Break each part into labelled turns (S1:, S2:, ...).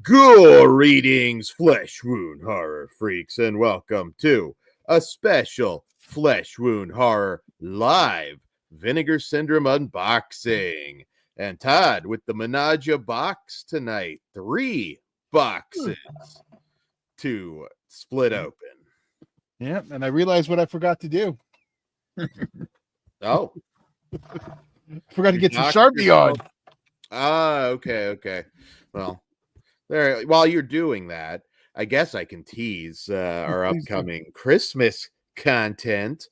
S1: Greetings, flesh wound horror freaks, and welcome to a special flesh wound horror live Vinegar Syndrome unboxing. And Todd with the Menage box tonight, 3 boxes to split open.
S2: Yeah, and I realized what I forgot to do.
S1: Oh,
S2: I forgot to get some Sharpie on.
S1: Okay. Well, there. While you're doing that, I guess I can tease our upcoming Christmas content.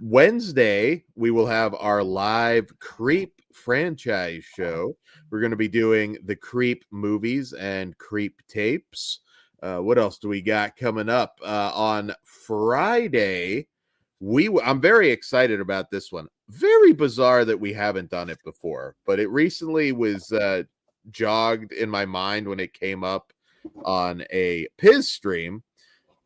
S1: Wednesday, we will have our live Creep franchise show. We're going to be doing the Creep movies and Creep tapes. What else do we got coming up? On Friday, I'm very excited about this one. Very bizarre that we haven't done it before, but it recently was jogged in my mind when it came up on a Piz stream.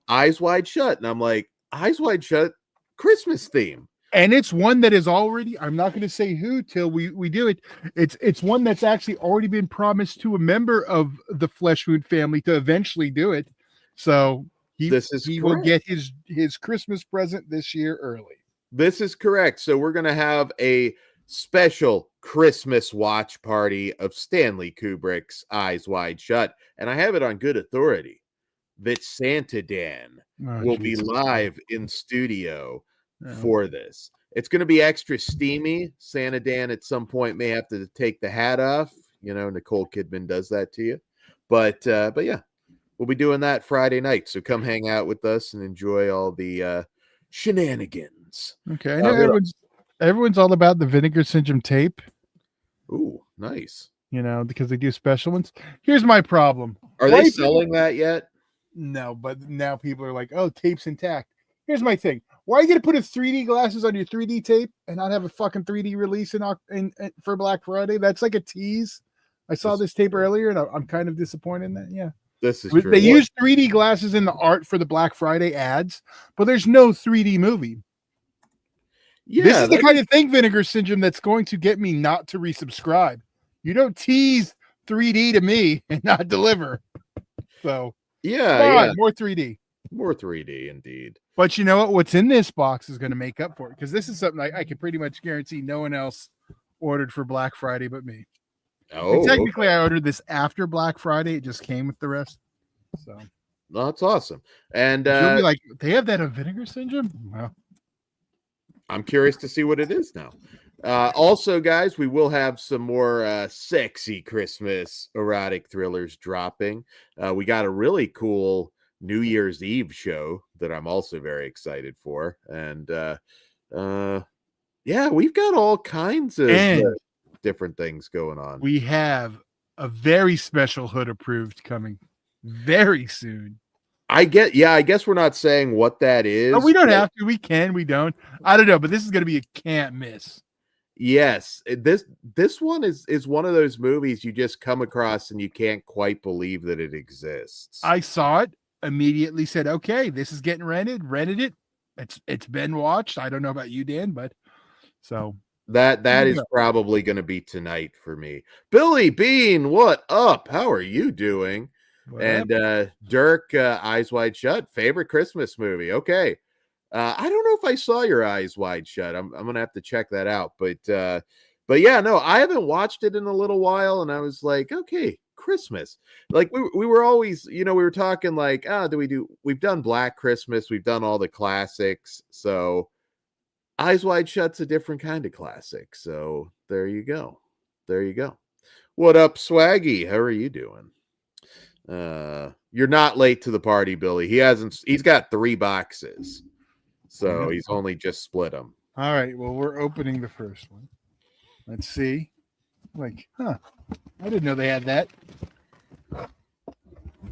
S1: Eyes Wide Shut, and I'm like, Eyes Wide Shut, Christmas theme.
S2: And it's one that is already, I'm not going to say who till we do it. It's one that's actually already been promised to a member of the Flesh Wound family to eventually do it. So he will get his Christmas present this year early.
S1: This is correct. So we're going to have a special Christmas watch party of Stanley Kubrick's Eyes Wide Shut. And I have it on good authority that Santa Dan will be live in studio for this. It's going to be extra steamy. Santa Dan at some point may have to take the hat off. You know, Nicole Kidman does that to you. But yeah, we'll be doing that Friday night. So come hang out with us and enjoy all the shenanigans.
S2: Okay. I know everyone's all about the Vinegar Syndrome tape.
S1: Ooh, nice.
S2: You know, because they do special ones. Here's my problem.
S1: Are they selling that yet?
S2: No, but now people are like, oh, tape's intact. Here's my thing. Why are you going to put a 3D glasses on your 3D tape and not have a fucking 3D release in for Black Friday? That's like a tease. I saw this tape earlier, and I'm kind of disappointed in that. Yeah.
S1: This is true.
S2: They use 3D glasses in the art for the Black Friday ads, but there's no 3D movie. Yeah, this is the kind of thing, Vinegar Syndrome, that's going to get me not to resubscribe. You don't tease 3D to me and not deliver. So,
S1: yeah.
S2: More 3D.
S1: More 3D, indeed.
S2: But you know what? What's in this box is going to make up for it, because this is something I can pretty much guarantee no one else ordered for Black Friday but me. Oh, and technically, okay. I ordered this after Black Friday. It just came with the rest. So
S1: that's awesome. And
S2: you'll be like, they have that on Vinegar Syndrome? Well,
S1: I'm curious to see what it is now. Also, guys, we will have some more sexy Christmas erotic thrillers dropping. We got a really cool New Year's Eve show that I'm also very excited for. And yeah, we've got all kinds of different things going on.
S2: We have a very special Hood approved coming very soon.
S1: I guess we're not saying what that is.
S2: No, we don't have to. We can. We don't. I don't know, but this is going to be a can't miss.
S1: Yes, this one is one of those movies you just come across and you can't quite believe that it exists.
S2: I saw it, immediately said, "Okay, this is getting rented." Rented it. It's been watched. I don't know about you, Dan, but so
S1: that is probably going to be tonight for me. Billy Bean, what up? How are you doing? And Dirk, Eyes Wide Shut, favorite Christmas movie. Okay. I don't know if I saw your Eyes Wide Shut. I'm going to have to check that out. But yeah, no, I haven't watched it in a little while. And I was like, okay, Christmas. Like we were always, we were talking like, we've done Black Christmas. We've done all the classics. So Eyes Wide Shut's a different kind of classic. So there you go. What up, Swaggy? How are you doing? You're not late to the party, Billy. He's got 3 boxes, so he's only just split them.
S2: All right, well, we're opening the first one. Let's see. I didn't know they had that.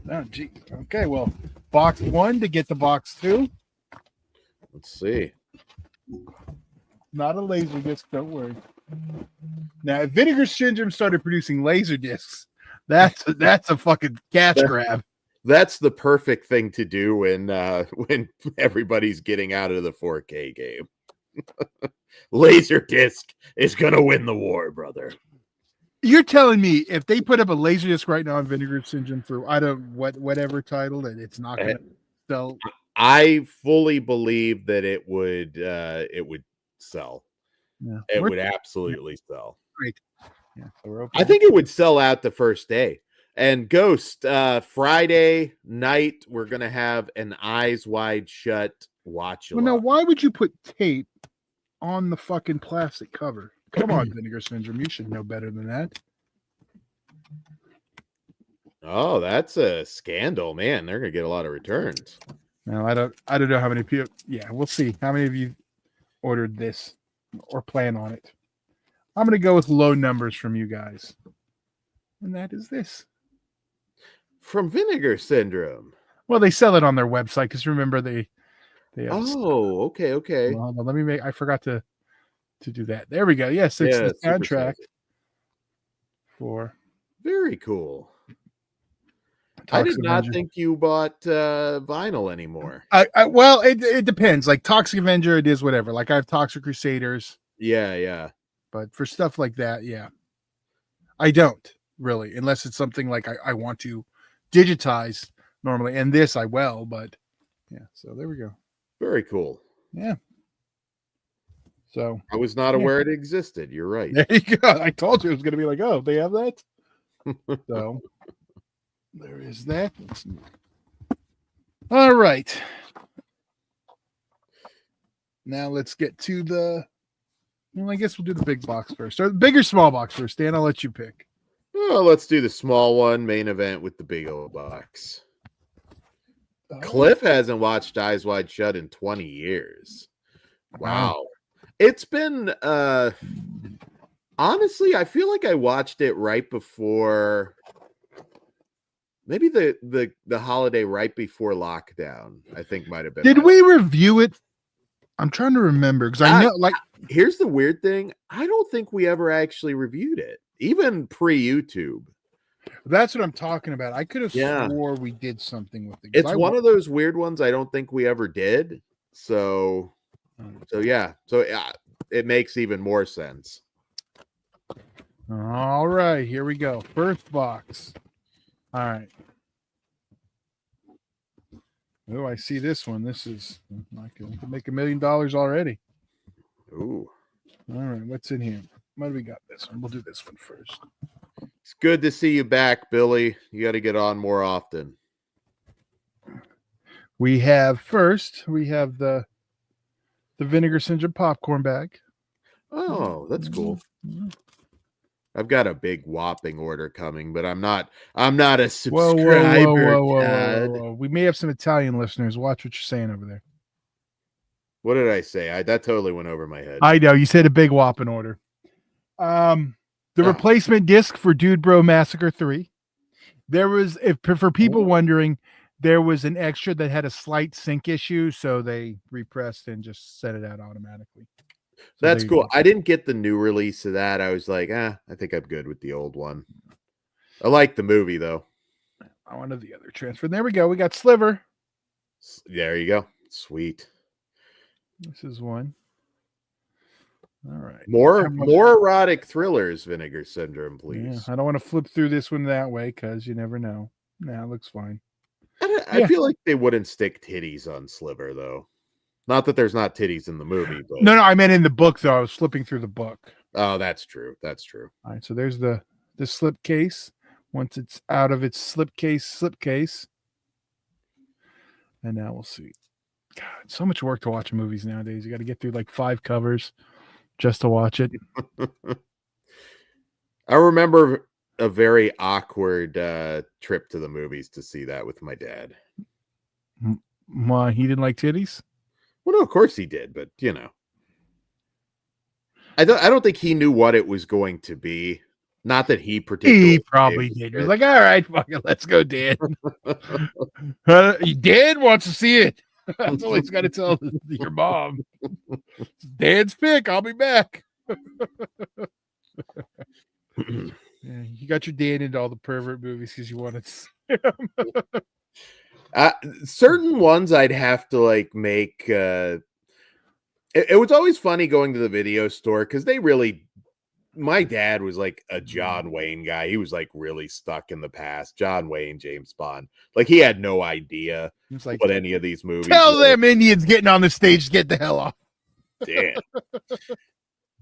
S2: Oh, gee. Okay, well, box 1 to get to box 2.
S1: Let's see.
S2: Not a laser disc, don't worry. Now, if Vinegar Syndrome started producing laser discs, that's a fucking cash grab.
S1: That's the perfect thing to do when everybody's getting out of the 4K game. Laserdisc is gonna win the war, brother.
S2: You're telling me if they put up a Laserdisc right now on Vinegar Syndrome for whatever title, that it's not going to sell?
S1: I fully believe that it would sell.
S2: Yeah.
S1: It would absolutely sell.
S2: Great. Yeah, so we're
S1: I think it would sell out the first day. And Ghost, Friday night, we're gonna have an Eyes Wide Shut watch.
S2: Well, now why would you put tape on the fucking plastic cover? Come on, Vinegar Syndrome, you should know better than that.
S1: Oh, that's a scandal, man. They're gonna get a lot of returns.
S2: No, I don't know how many people. Yeah, we'll see how many of you ordered this or plan on it. I'm gonna go with low numbers from you guys, and that is this
S1: from Vinegar Syndrome.
S2: Well, they sell it on their website because remember they.
S1: Oh, okay.
S2: Well, let me make. I forgot to do that. There we go. Yes, it's the soundtrack for.
S1: Very cool. I did not think you bought vinyl anymore.
S2: Well, it depends. Like Toxic Avenger, it is whatever. Like I have Toxic Crusaders.
S1: Yeah.
S2: But for stuff like that, yeah, I don't really, unless it's something like I want to digitize normally. And this I will, but yeah. So there we go.
S1: Very cool.
S2: Yeah. So
S1: I was not aware it existed. You're right.
S2: There you go. I told you it was going to be like, oh, they have that. So there is that. All right. Now let's get to the. Well, I guess we'll do the big box first. Or the big or small box first. Dan, I'll let you pick.
S1: Oh, let's do the small one, main event with the big old box. Cliff hasn't watched Eyes Wide Shut in 20 years. Wow. It's been honestly, I feel like I watched it right before maybe the holiday right before lockdown. I think might have been.
S2: Did we review it? I'm trying to remember because I know like
S1: here's the weird thing. I don't think we ever actually reviewed it, even pre-YouTube.
S2: That's what I'm talking about. I could have swore we did something with it.
S1: It's one of those weird ones I don't think we ever did. So yeah. So it makes even more sense.
S2: All right, here we go. First box. All right. Oh, I see this one. This is I can make $1 million already.
S1: Ooh.
S2: All right, what's in here? What do we got? This one. We'll do this one first.
S1: It's good to see you back, Billy. You got to get on more often.
S2: We have the Vinegar Syndrome popcorn bag.
S1: Oh, that's cool. I've got a big whopping order coming, but I'm not a subscriber.
S2: Whoa. We may have some Italian listeners. Watch what you're saying over there.
S1: What did I say? That totally went over my head.
S2: I know you said a big whopping order. The replacement disc for Dude Bro Massacre 3. There was, for people wondering, there was an extra that had a slight sync issue, so they repressed and just set it out automatically. So
S1: that's cool. I didn't get the new release of that. I was like, I think I'm good with the old one. I like the movie, though.
S2: I wanted the other transfer. There we go. We got Sliver.
S1: There you go. Sweet.
S2: This is one. All right.
S1: More erotic thrillers, Vinegar Syndrome, please.
S2: Yeah, I don't want to flip through this one that way because you never know. Nah, it looks fine.
S1: I feel like they wouldn't stick titties on Sliver, though. Not that there's not titties in the movie, but
S2: no, I meant in the book, though. I was flipping through the book.
S1: Oh, that's true. All
S2: right, so there's the slip case. Once it's out of its slip case. And now we'll see. God, so much work to watch movies nowadays. You got to get through like 5 covers just to watch it.
S1: I remember a very awkward trip to the movies to see that with my dad.
S2: Why? He didn't like titties?
S1: Well, no, of course he did, but you know, I don't think he knew what it was going to be. Not that he particularly.
S2: He probably did. He was like, "All right, fuck it, let's go, Dad." Dad wants to see it. That's all he's got to tell your mom. Dad's pick. I'll be back. Yeah, you got your dad into all the pervert movies because you wanted to see them.
S1: Certain ones I'd have to like make. It was always funny going to the video store because they really my dad was like a John Wayne guy. He was like really stuck in the past. John Wayne, James Bond. Like he had no idea
S2: It's like,
S1: what any of these movies
S2: tell
S1: were.
S2: them Indians getting on the stage to get the hell off.
S1: Damn.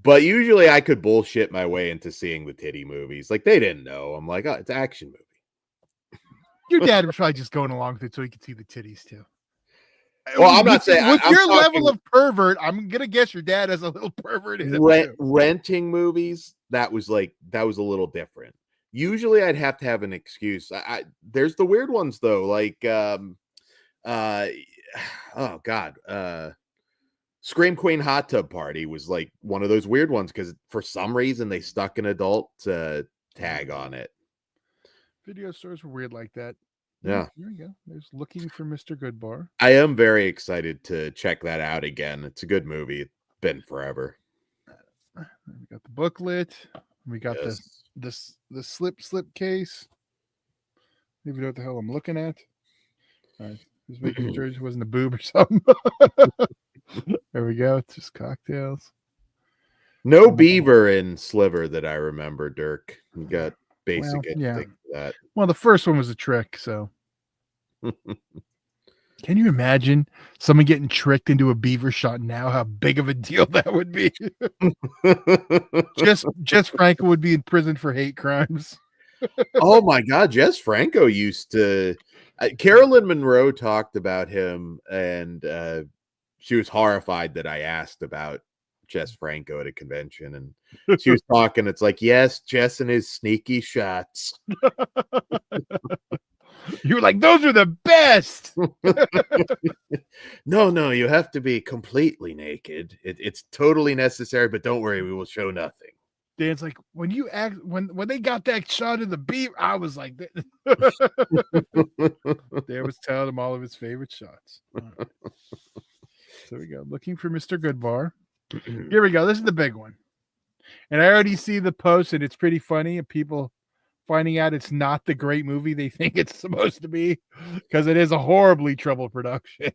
S1: But usually I could bullshit my way into seeing the titty movies. Like they didn't know. I'm like, oh, it's an action movie.
S2: Your dad was probably just going along with it so he could see the titties too.
S1: Well, I'm not saying
S2: with
S1: I'm
S2: your
S1: talking
S2: level of pervert, I'm gonna guess your dad has a little pervert in him too.
S1: renting movies. That was a little different. Usually I'd have to have an excuse. There's the weird ones though, like oh god, Scream Queen Hot Tub Party was like one of those weird ones because for some reason they stuck an adult tag on it.
S2: Video stores were weird like that.
S1: Yeah.
S2: Here we go. There's Looking for Mr. Goodbar.
S1: I am very excited to check that out again. It's a good movie. It's been forever.
S2: We got the booklet. We got the slip case. I don't even know what the hell I'm looking at. All right. Just making sure it wasn't a boob or something. There we go. It's just cocktails.
S1: No beaver in Sliver that I remember, Dirk. You got basic instinct for that.
S2: Well, the first one was a trick, so. Can you imagine someone getting tricked into a beaver shot now? How big of a deal that would be. Jess Franco would be in prison for hate crimes.
S1: Oh my God. Jess Franco used to. Carolyn Monroe talked about him, and she was horrified that I asked about Jess Franco at a convention, and she was talking. It's like, yes, Jess and his sneaky shots.
S2: You were like, those are the best.
S1: No, you have to be completely naked. It's totally necessary, but don't worry, we will show nothing.
S2: Dan's like, when they got that shot of the beaver, I was like, Dan was telling him all of his favorite shots. Right. So we go, Looking for Mr. Goodbar. Here we go. This is the big one. And I already see the post, and it's pretty funny of people finding out it's not the great movie they think it's supposed to be, because it is a horribly troubled production.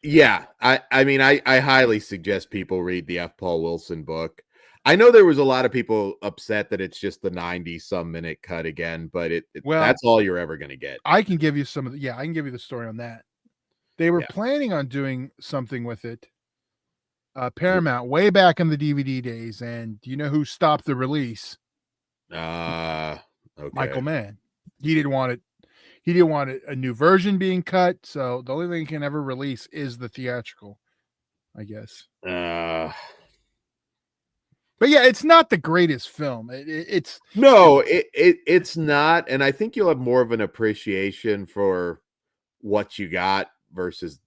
S1: Yeah. I mean, I highly suggest people read the F. Paul Wilson book. I know there was a lot of people upset that it's just the 90-some minute cut again, but that's all you're ever going to get.
S2: I can give you I can give you the story on that. They were planning on doing something with it. Paramount way back in the DVD days, and do you know who stopped the release?
S1: Okay.
S2: Michael Mann. He didn't want a new version being cut, so the only thing he can ever release is the theatrical, I guess. But yeah, it's not the greatest film. It's
S1: not, and I think you'll have more of an appreciation for what you got versus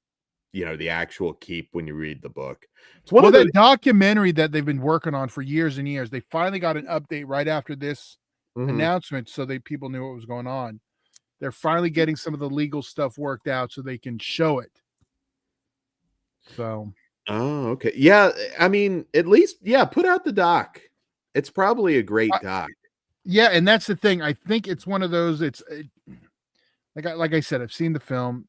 S1: the actual keep when you read the book. It's one of the
S2: documentary that they've been working on for years and years. They finally got an update right after this announcement, so people knew what was going on. They're finally getting some of the legal stuff worked out so they can show it. So,
S1: oh, okay, yeah. I mean, at least, put out the doc. It's probably a great doc.
S2: Yeah, and that's the thing. I think it's one of those. Like I said, I've seen the film.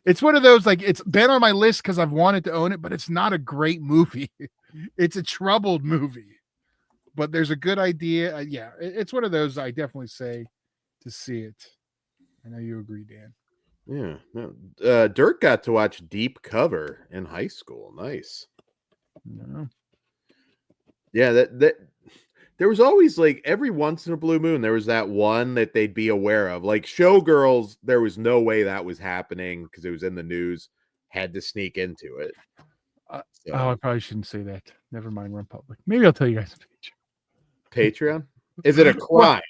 S2: It's one of those, like, it's been on my list because I've wanted to own it, but it's not a great movie. It's a troubled movie, but there's a good idea. It's one of those I definitely say to see it. I know you agree, Dan.
S1: Yeah. No. Dirk got to watch Deep Cover in high school. Nice.
S2: No.
S1: Yeah, that there was always, like, every once in a blue moon, there was that one that they'd be aware of. Like Showgirls, there was no way that was happening because it was in the news. Had to sneak into it.
S2: I probably shouldn't say that. Never mind, we're in public. Maybe I'll tell you guys.
S1: Patreon? Is it a crime?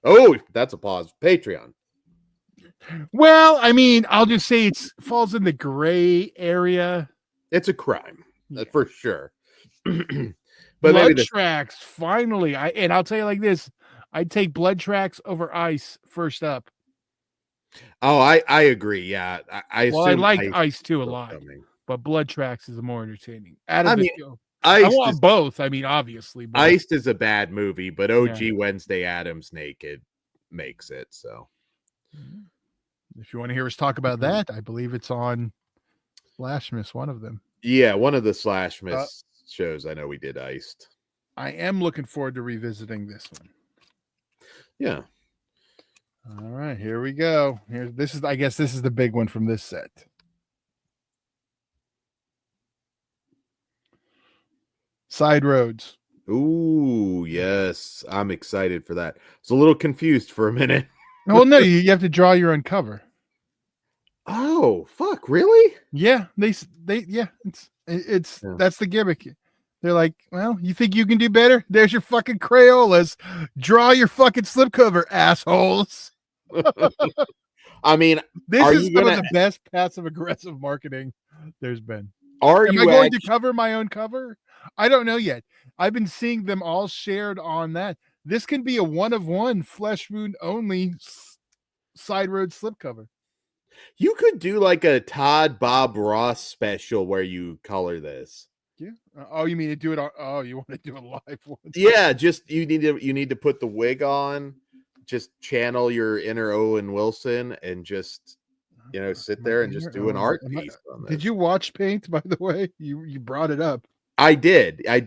S1: Oh, that's a pause. Patreon.
S2: Well, I mean, I'll just say it falls in the gray area.
S1: It's a crime, for sure.
S2: But Blood Tracks, finally. I'll tell you like this: I'd take Blood Tracks over Ice first up.
S1: Oh, I agree. Yeah, I
S2: like Ice too a lot, but Blood Tracks is more entertaining. I want both. I mean, obviously,
S1: but Iced is a bad movie, but OG Wednesday Addams Naked makes it. So,
S2: if you want to hear us talk about that, I believe it's on Lashmas, one of them.
S1: Yeah, one of the Slash Miss shows I know we did Iced.
S2: I am looking forward to revisiting this one.
S1: Yeah.
S2: All right, here we go. I guess this is the big one from this set. Side Roads.
S1: Ooh, yes. I'm excited for that. It's a little confused for a minute.
S2: Well, no, you have to draw your own cover.
S1: Oh, fuck, really?
S2: Yeah, it's that's the gimmick. They're like, well, you think you can do better? There's your fucking Crayolas. Draw your fucking slipcover, assholes.
S1: I mean,
S2: this is some of the best passive aggressive marketing there's been. Am I going to cover my own cover? I don't know yet. I've been seeing them all shared on that. This can be a one of one flesh wound only side road slipcover.
S1: You could do like a Todd Bob Ross special where you color this.
S2: Yeah. Oh, you mean to do it on? Oh, you want to do a live one?
S1: Yeah, just you need to put the wig on, just channel your inner Owen Wilson, and just sit there and just do an art piece on this.
S2: Did you watch Paint, by the way? You brought it up.
S1: I did. I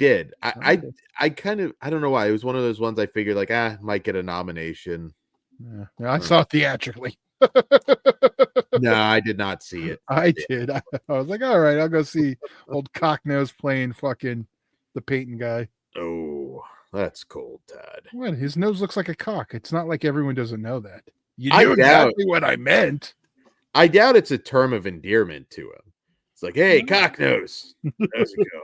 S1: kind of, I don't know why. It was one of those ones I figured like, might get a nomination.
S2: Yeah, I saw it theatrically.
S1: No, I did not see it.
S2: I did. I was like, all right, I'll go see old Cocknose playing fucking the painting guy.
S1: Oh, that's cold, Todd.
S2: What? His nose looks like a cock. It's not like everyone doesn't know that. You knew exactly what I meant.
S1: I doubt it's a term of endearment to him. It's like, hey, Cocknose. How's it go?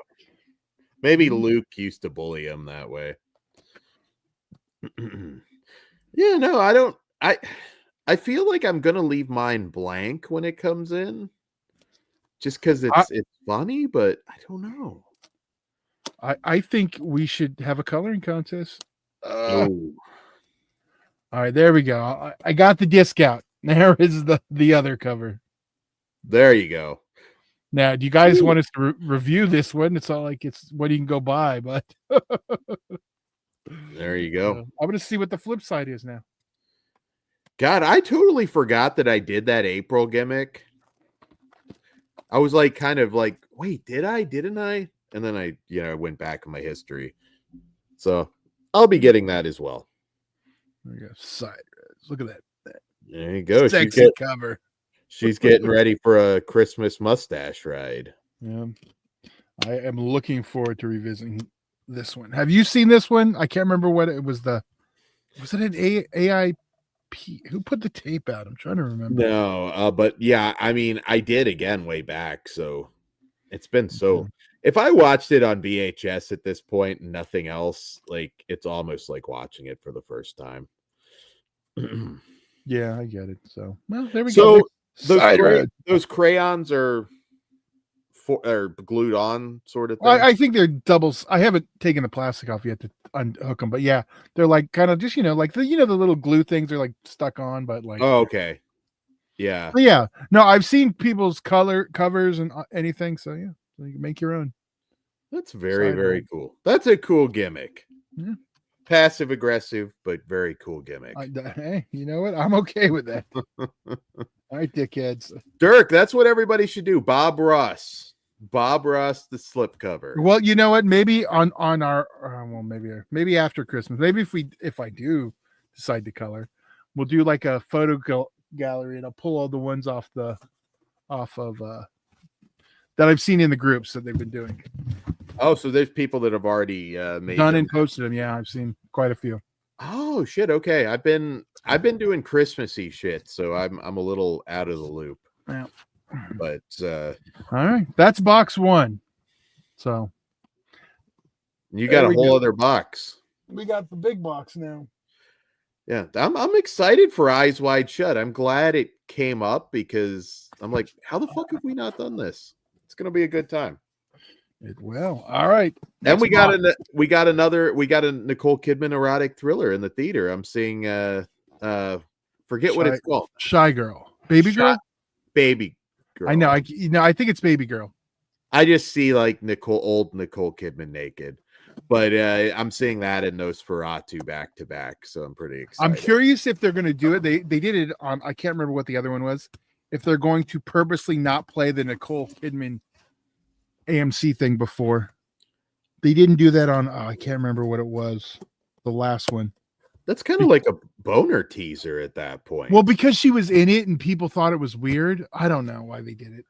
S1: Maybe Luke used to bully him that way. Yeah, no, I don't. I feel like I'm gonna leave mine blank when it comes in, just because it's funny, but I don't know.
S2: I think we should have a coloring contest.
S1: Oh.
S2: All right, there we go. I got the disc out. There is the other cover.
S1: There you go.
S2: Now, do you guys want us to review this one? It's not like it's what you can go buy, but
S1: there you go.
S2: I'm going to see what the flip side is now.
S1: God, I totally forgot that I did that April gimmick. I was like, kind of like, wait, did I? Didn't I? And then I went back in my history. So I'll be getting that as well.
S2: There you go. Side roads. Look at that.
S1: There you go.
S2: Sexy cover.
S1: She's getting ready for a Christmas mustache ride.
S2: Yeah. I am looking forward to revisiting this one. Have you seen this one? I can't remember what it was. Was it an AIP? Who put the tape out? I'm trying to remember.
S1: No, but yeah, I mean, I did again way back. So it's been so. If I watched it on VHS at this point and nothing else, like it's almost like watching it for the first time.
S2: Yeah, I get it. So, well, there we go.
S1: Those crayons are glued on, sort of thing.
S2: I think they're doubles. I haven't taken the plastic off yet to unhook them, but yeah, they're like kind of just like the little glue things are like stuck on, but like.
S1: Oh, okay. Yeah.
S2: Yeah. No, I've seen people's covers and anything. So yeah, so you can make your own.
S1: That's very cool. That's a cool gimmick.
S2: Yeah.
S1: Passive aggressive, but very cool gimmick.
S2: Hey, you know what? I'm okay with that. All right, dickheads.
S1: Dirk, that's what everybody should do. Bob Ross, the slipcover.
S2: Well, you know what? Maybe on our maybe after Christmas. Maybe if I do decide to color, we'll do like a photo gallery, and I'll pull all the ones off of that I've seen in the groups that they've been doing.
S1: Oh, so there's people that have already made
S2: done and posted them. Yeah, I've seen quite a few.
S1: Oh shit! Okay, I've been doing Christmassy shit, so I'm a little out of the loop.
S2: Yeah.
S1: But
S2: all right, that's box one. So
S1: you got a whole other box.
S2: We got the big box now.
S1: Yeah, I'm excited for Eyes Wide Shut. I'm glad it came up because I'm like, how the fuck have we not done this? It's gonna be a good time.
S2: It will. All right.
S1: And we got a Nicole Kidman erotic thriller in the theater. I'm seeing forget what it's called.
S2: Shy Girl. Baby Girl?
S1: Baby Girl.
S2: I know. I think it's Baby Girl.
S1: I just see like old Nicole Kidman naked. But I'm seeing that in Nosferatu back to back, so I'm pretty excited.
S2: I'm curious if they're going to do it. They did it on, I can't remember what the other one was. If they're going to purposely not play the Nicole Kidman AMC thing before. They didn't do that on. I can't remember what it was. The last one.
S1: That's kind of like a boner teaser at that point.
S2: Well, because she was in it and people thought it was weird. I don't know why they did it.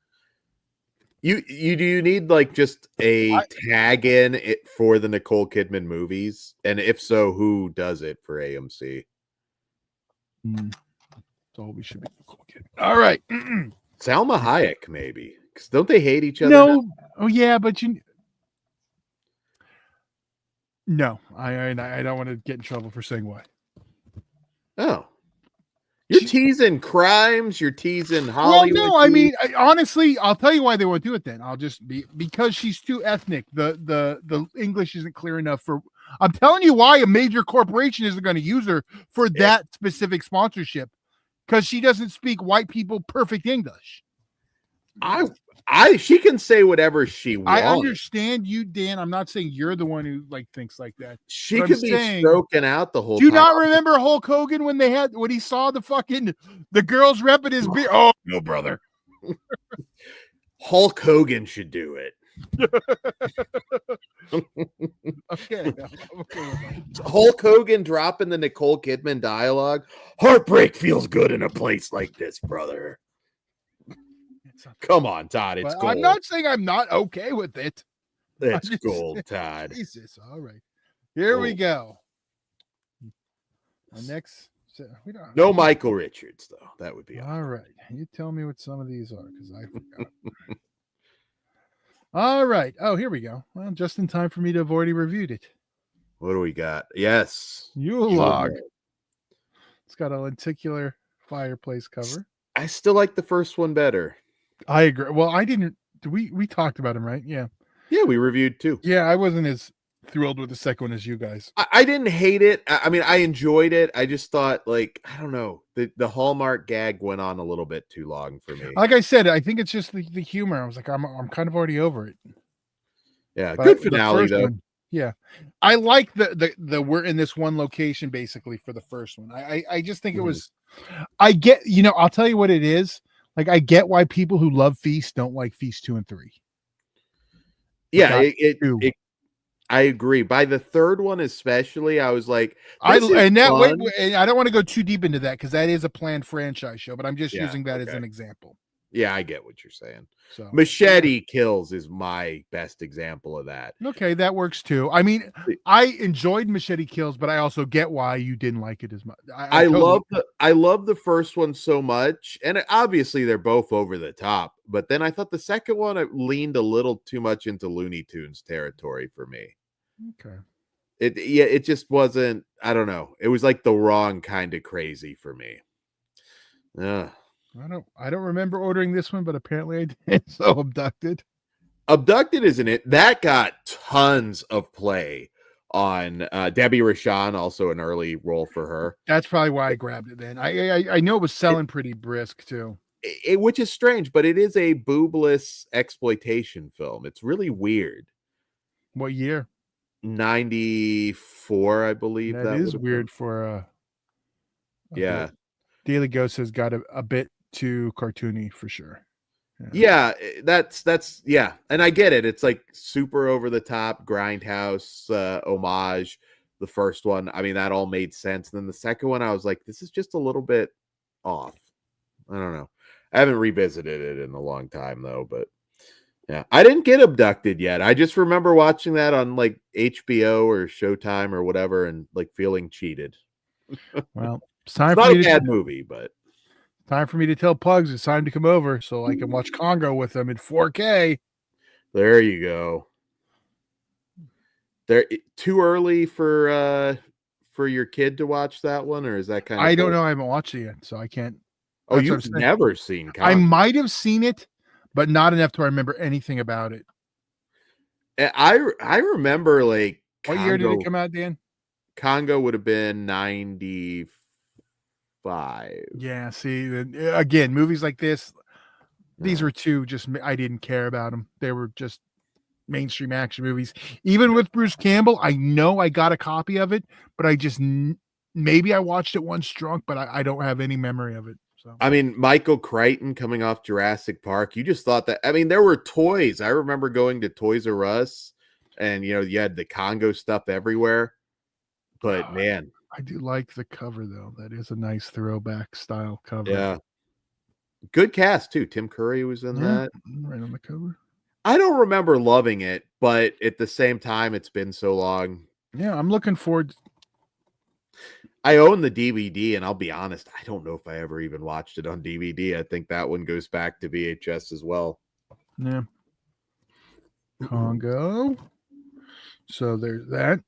S1: Do you need like just a tag in it for the Nicole Kidman movies? And if so, who does it for AMC?
S2: So we should be Nicole Kidman. All right.
S1: Salma Hayek, maybe. Because don't they hate each other?
S2: No. Now? Oh yeah, but no, I don't want to get in trouble for saying why.
S1: Oh. You're teasing crimes. You're teasing Hollywood.
S2: Well, no, I mean, honestly, I'll tell you why they won't do it then. I'll just be because she's too ethnic. The English isn't clear enough for. I'm telling you why a major corporation isn't going to use her for that specific sponsorship because she doesn't speak white people perfect English.
S1: She can say whatever she wants.
S2: I understand you, Dan. I'm not saying you're the one who thinks like that.
S1: She could be stroking out the whole
S2: time. Do you
S1: time.
S2: not remember Hulk Hogan when he saw the girls repping his beer? Oh no, brother.
S1: Hulk Hogan should do it.
S2: Okay.
S1: Hulk Hogan dropping the Nicole Kidman dialogue. Heartbreak feels good in a place like this, brother. Come on, Todd. It's gold.
S2: I'm not saying I'm not okay with it.
S1: It's gold, Todd.
S2: Jesus. All right. Here we go. Next.
S1: No Michael Richards, though. That would be
S2: all right. You tell me what some of these are because I forgot. All right. Oh, here we go. Well, just in time for me to have already reviewed it.
S1: What do we got? Yes.
S2: Yule log. It's got a lenticular fireplace cover.
S1: I still like the first one better.
S2: I agree. Well, I didn't. We talked about him, right? Yeah.
S1: Yeah, we reviewed too.
S2: Yeah, I wasn't as thrilled with the second one as you guys.
S1: I didn't hate it. I mean, I enjoyed it. I just thought, like, I don't know, the Hallmark gag went on a little bit too long for me.
S2: Like I said, I think it's just the humor. I was like, I'm kind of already over it.
S1: Yeah, good finale though.
S2: Yeah, I like the we're in this one location basically for the first one. I just think it was. I get, I'll tell you what it is. Like, I get why people who love Feast don't like Feast 2 and 3.
S1: Yeah, I agree. By the third one, especially, I was like,
S2: I don't want to go too deep into that because that is a planned franchise show, but I'm just using that as an example.
S1: Yeah, I get what you're saying. So Machete Kills is my best example of that.
S2: Okay, that works too. I mean, I enjoyed Machete Kills, but I also get why you didn't like it as much. I
S1: love the first one so much, and obviously they're both over the top. But then I thought the second one leaned a little too much into Looney Tunes territory for me.
S2: Okay.
S1: It just wasn't. I don't know. It was like the wrong kind of crazy for me. Yeah.
S2: I don't remember ordering this one, but apparently I did. So
S1: Abducted isn't it? That got tons of play on Debbie Rochon, also an early role for her.
S2: That's probably why I grabbed it then. I know it was selling pretty brisk too.
S1: Which is strange, but it is a boobless exploitation film. It's really weird.
S2: What year?
S1: 94, I believe.
S2: That is weird for
S1: yeah.
S2: Daily Ghost has got a bit too cartoony for sure.
S1: Yeah, that's yeah, and I get it. It's like super over the top grindhouse homage. The first one, I mean, that all made sense. And then the second one, I was like, this is just a little bit off. I don't know. I haven't revisited it in a long time though, but yeah, I didn't get Abducted yet. I just remember watching that on like HBO or Showtime or whatever, and like feeling cheated.
S2: Well, it's time
S1: for not a bad movie, but
S2: time for me to tell Pugs it's time to come over so I can watch Congo with them in 4K.
S1: There you go. They're too early for your kid to watch that one, or is that kind of?
S2: I don't know. I haven't watched it yet, so I can't.
S1: Oh, you've never seen Congo.
S2: I might have seen it, but not enough to remember anything about it.
S1: I remember like
S2: what year did it come out, Dan?
S1: Congo would have been 95.
S2: Yeah, see, again, movies like this, these were two just I didn't care about them. They were just mainstream action movies. Even with Bruce Campbell, I know I got a copy of it, but I just maybe I watched it once drunk, but I don't have any memory of it. So
S1: I mean, Michael Crichton coming off Jurassic Park, you just thought that. I mean, there were toys. I remember going to Toys R Us, and you had the Congo stuff everywhere. But man,
S2: I do like the cover though. That is a nice throwback style cover.
S1: yeah, good cast too. Tim Curry was in that.
S2: Right on the cover.
S1: I don't remember loving it, but at the same time, it's been so long.
S2: Yeah, I'm looking forward.
S1: I own the DVD, and I'll be honest, I don't know if I ever even watched it on DVD. I think that one goes back to VHS as well.
S2: Yeah. Congo. So there's that.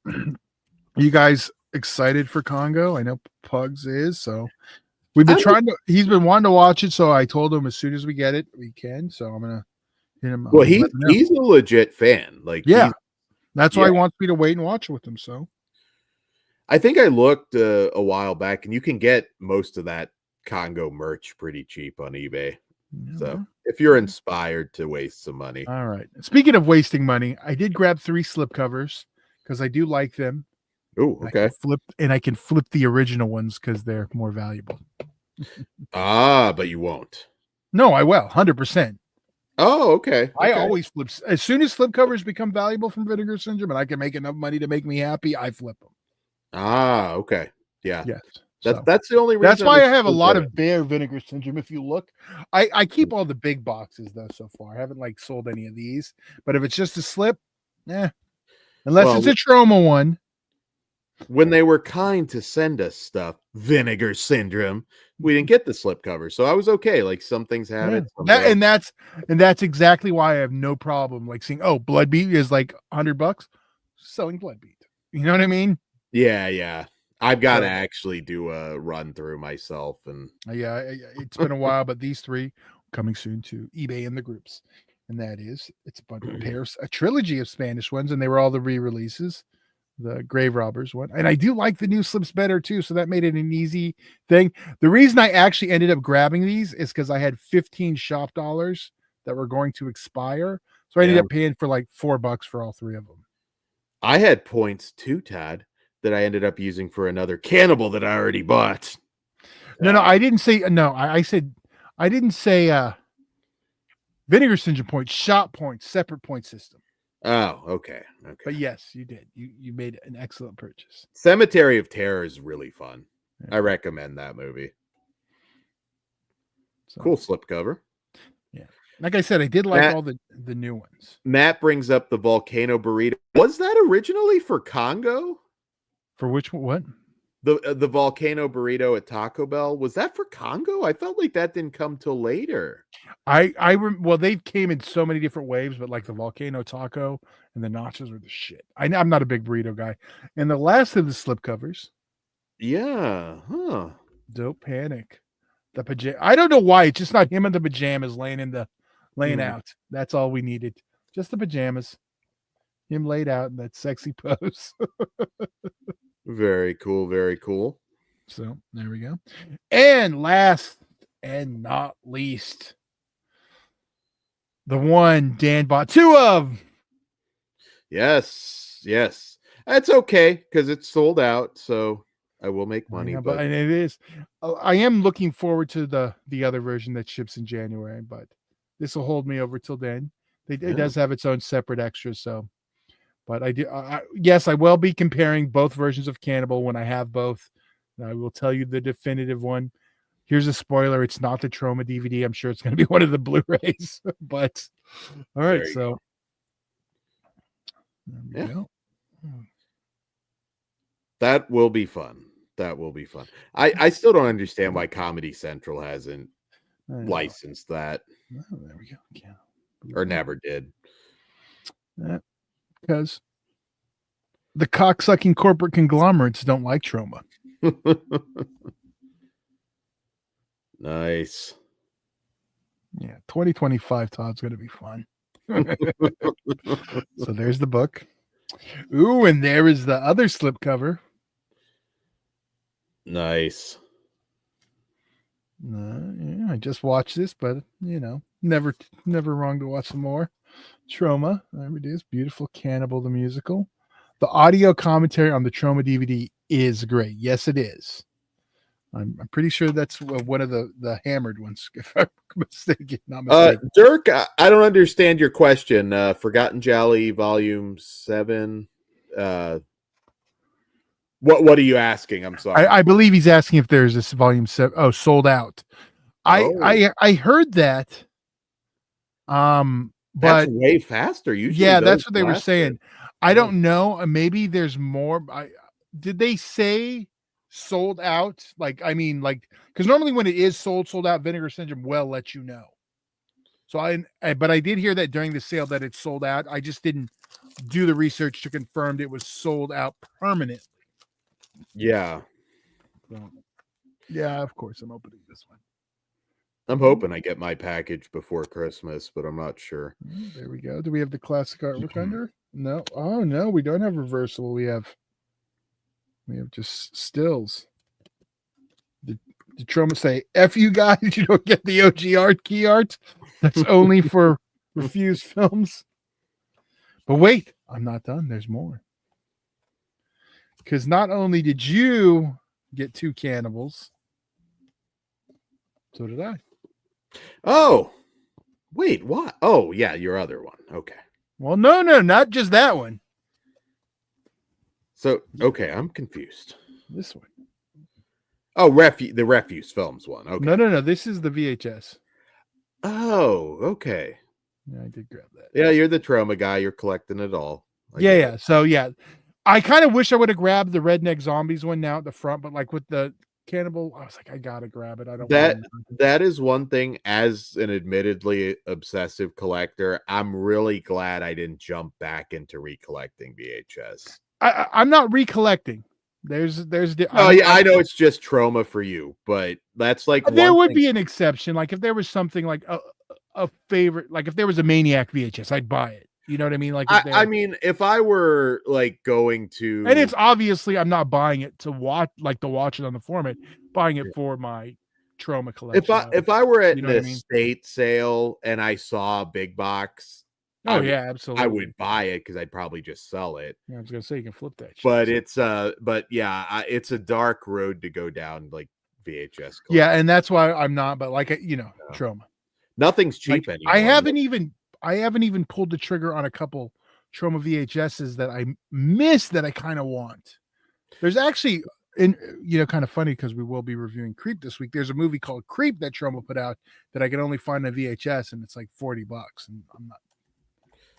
S2: You guys excited for Congo? I know Pugs is. So we've been he's been wanting to watch it. So I told him as soon as we get it, we can. So I'm going to hit him.
S1: Well, he's a legit fan. Like,
S2: yeah, that's why he wants me to wait and watch it with him. So
S1: I think I looked a while back, and you can get most of that Congo merch pretty cheap on eBay. Yeah. So if you're inspired to waste some money.
S2: All right. Speaking of wasting money, I did grab 3 slipcovers because I do like them.
S1: Oh, okay.
S2: I can flip the original ones because they're more valuable.
S1: But you won't.
S2: No, I will. 100%.
S1: Oh, okay.
S2: I always flip. As soon as slipcovers become valuable from Vinegar Syndrome and I can make enough money to make me happy, I flip them.
S1: Okay. Yeah.
S2: Yes.
S1: That's the only reason.
S2: That's why I have a lot of bare Vinegar Syndrome. If you look, I keep all the big boxes though so far. I haven't sold any of these, but if it's just a slip, unless it's a trauma one.
S1: When they were kind to send us stuff, Vinegar Syndrome, we didn't get the slipcover, so I was okay. Like, some things have it.
S2: And that's exactly why I have no problem seeing. Oh, Bloodbeat is like $100 selling Bloodbeat. You know what I mean?
S1: Yeah. I've got to actually do a run through myself, and
S2: it's been a while, but these 3 coming soon to eBay in the groups, and it's a bunch of pairs, a trilogy of Spanish ones, and they were all the re-releases. The Grave Robbers one. And I do like the new slips better too. So that made it an easy thing. The reason I actually ended up grabbing these is because I had 15 shop dollars that were going to expire. So I ended up paying for $4 for all 3 of them.
S1: I had points too, Todd, that I ended up using for another Cannibal that I already bought.
S2: No, I didn't say, no, I said, I didn't say Vinegar Syndrome points, shop points, separate point system.
S1: Oh, okay.
S2: But yes, you did. You made an excellent purchase.
S1: Cemetery of Terror is really fun. Yeah. I recommend that movie. Cool slipcover.
S2: Yeah. Like I said, I did like all the new ones.
S1: Matt brings up the Volcano Burrito. Was that originally for Congo?
S2: For which one? What?
S1: The Volcano Burrito at Taco Bell, was that for Congo? I felt like that didn't come till later.
S2: Well, they came in so many different waves, but the Volcano Taco and the nachos were the shit. I'm not a big burrito guy. And the last of the slipcovers.
S1: Yeah. Huh.
S2: Dope Panic. The pajama. I don't know why. It's just not him in the pajamas laying out. That's all we needed. Just the pajamas. Him laid out in that sexy pose.
S1: Very cool. Very cool.
S2: So there we go. And last and not least, the one Dan bought 2 of.
S1: Yes. That's okay because it's sold out. So I will make money.
S2: Yeah, but and it is. I am looking forward to the other version that ships in January, but this will hold me over till then. It does have its own separate extras. So. But I do. Yes, I will be comparing both versions of Cannibal when I have both. I will tell you the definitive one. Here's a spoiler: it's not the Trauma DVD. I'm sure it's going to be one of the Blu-rays. But all right, so there we go.
S1: That will be fun. I still don't understand why Comedy Central hasn't licensed that.
S2: Oh, there we go. Yeah.
S1: Or never did.
S2: Because the cocksucking corporate conglomerates don't like Trauma.
S1: Nice.
S2: Yeah, 2025, Todd's going to be fun. So there's the book. Ooh, and there is the other slipcover.
S1: Nice.
S2: Yeah, I just watched this, but never wrong to watch some more. Trauma. There it is. Beautiful Cannibal the musical. The audio commentary on the Trauma DVD is great. Yes, it is. I'm pretty sure that's one of the hammered ones, if I'm not mistaken.
S1: Dirk, I don't understand your question. Forgotten Jolly, Volume 7. What are you asking? I'm sorry.
S2: I believe he's asking if there's this volume 7. Oh, sold out. I heard that.
S1: That's
S2: But
S1: way faster. Usually,
S2: yeah,
S1: those
S2: that's what they were
S1: last
S2: saying. I
S1: yeah.
S2: don't know. Maybe there's more. Did they say sold out? Like, I mean, like, because normally when it is sold out, Vinegar Syndrome will let you know. So but I did hear that during the sale that it's sold out. I just didn't do the research to confirm it was sold out permanently.
S1: Yeah.
S2: So, yeah, of course, I'm opening this one.
S1: I'm hoping I get my package before Christmas, but I'm not sure.
S2: There we go. Do we have the classic artwork under? No. Oh no, we don't have reversible. We have just stills. Did Troma say, F you guys, you don't get the OG art key art? That's only for refused films. But wait, I'm not done. There's more. Because not only did you get 2 cannibals, so did I.
S1: Oh, wait, what? Oh, yeah, your other one. Okay.
S2: Well, no, not just that one.
S1: So, okay, I'm confused.
S2: This one.
S1: Oh, the refuse films one. Okay.
S2: No. This is the VHS.
S1: Oh, okay.
S2: Yeah, I did grab that.
S1: Yeah, you're the Troma guy. You're collecting it all.
S2: Yeah. So, yeah. I kind of wish I would have grabbed the Redneck Zombies one now at the front, but like with the Cannibal, I was like, I gotta grab it. I don't
S1: that is one thing. As an admittedly obsessive collector, I'm really glad I didn't jump back into recollecting VHS.
S2: I'm not recollecting. There's
S1: I know it's just Troma for you, but that's like
S2: there would be an exception. Like if there was something like a favorite, like if there was a Maniac VHS, I'd buy it. You know what I mean? Like
S1: I mean, if I were like going to,
S2: and it's obviously I'm not buying it to watch it on the format, buying it for my Troma collection.
S1: If I were at an estate sale and I saw a big box,
S2: absolutely,
S1: I would buy it because I'd probably just sell it.
S2: Yeah, I was gonna say you can flip that shit.
S1: But it's it's a dark road to go down, like VHS collection.
S2: Yeah, and that's why I'm not, but like Troma.
S1: Nothing's cheap anymore.
S2: I haven't even pulled the trigger on a couple Troma VHSs that I miss that I kind of want. There's actually, kind of funny because we will be reviewing Creep this week. There's a movie called Creep that Troma put out that I can only find on VHS, and it's like $40, and I'm not.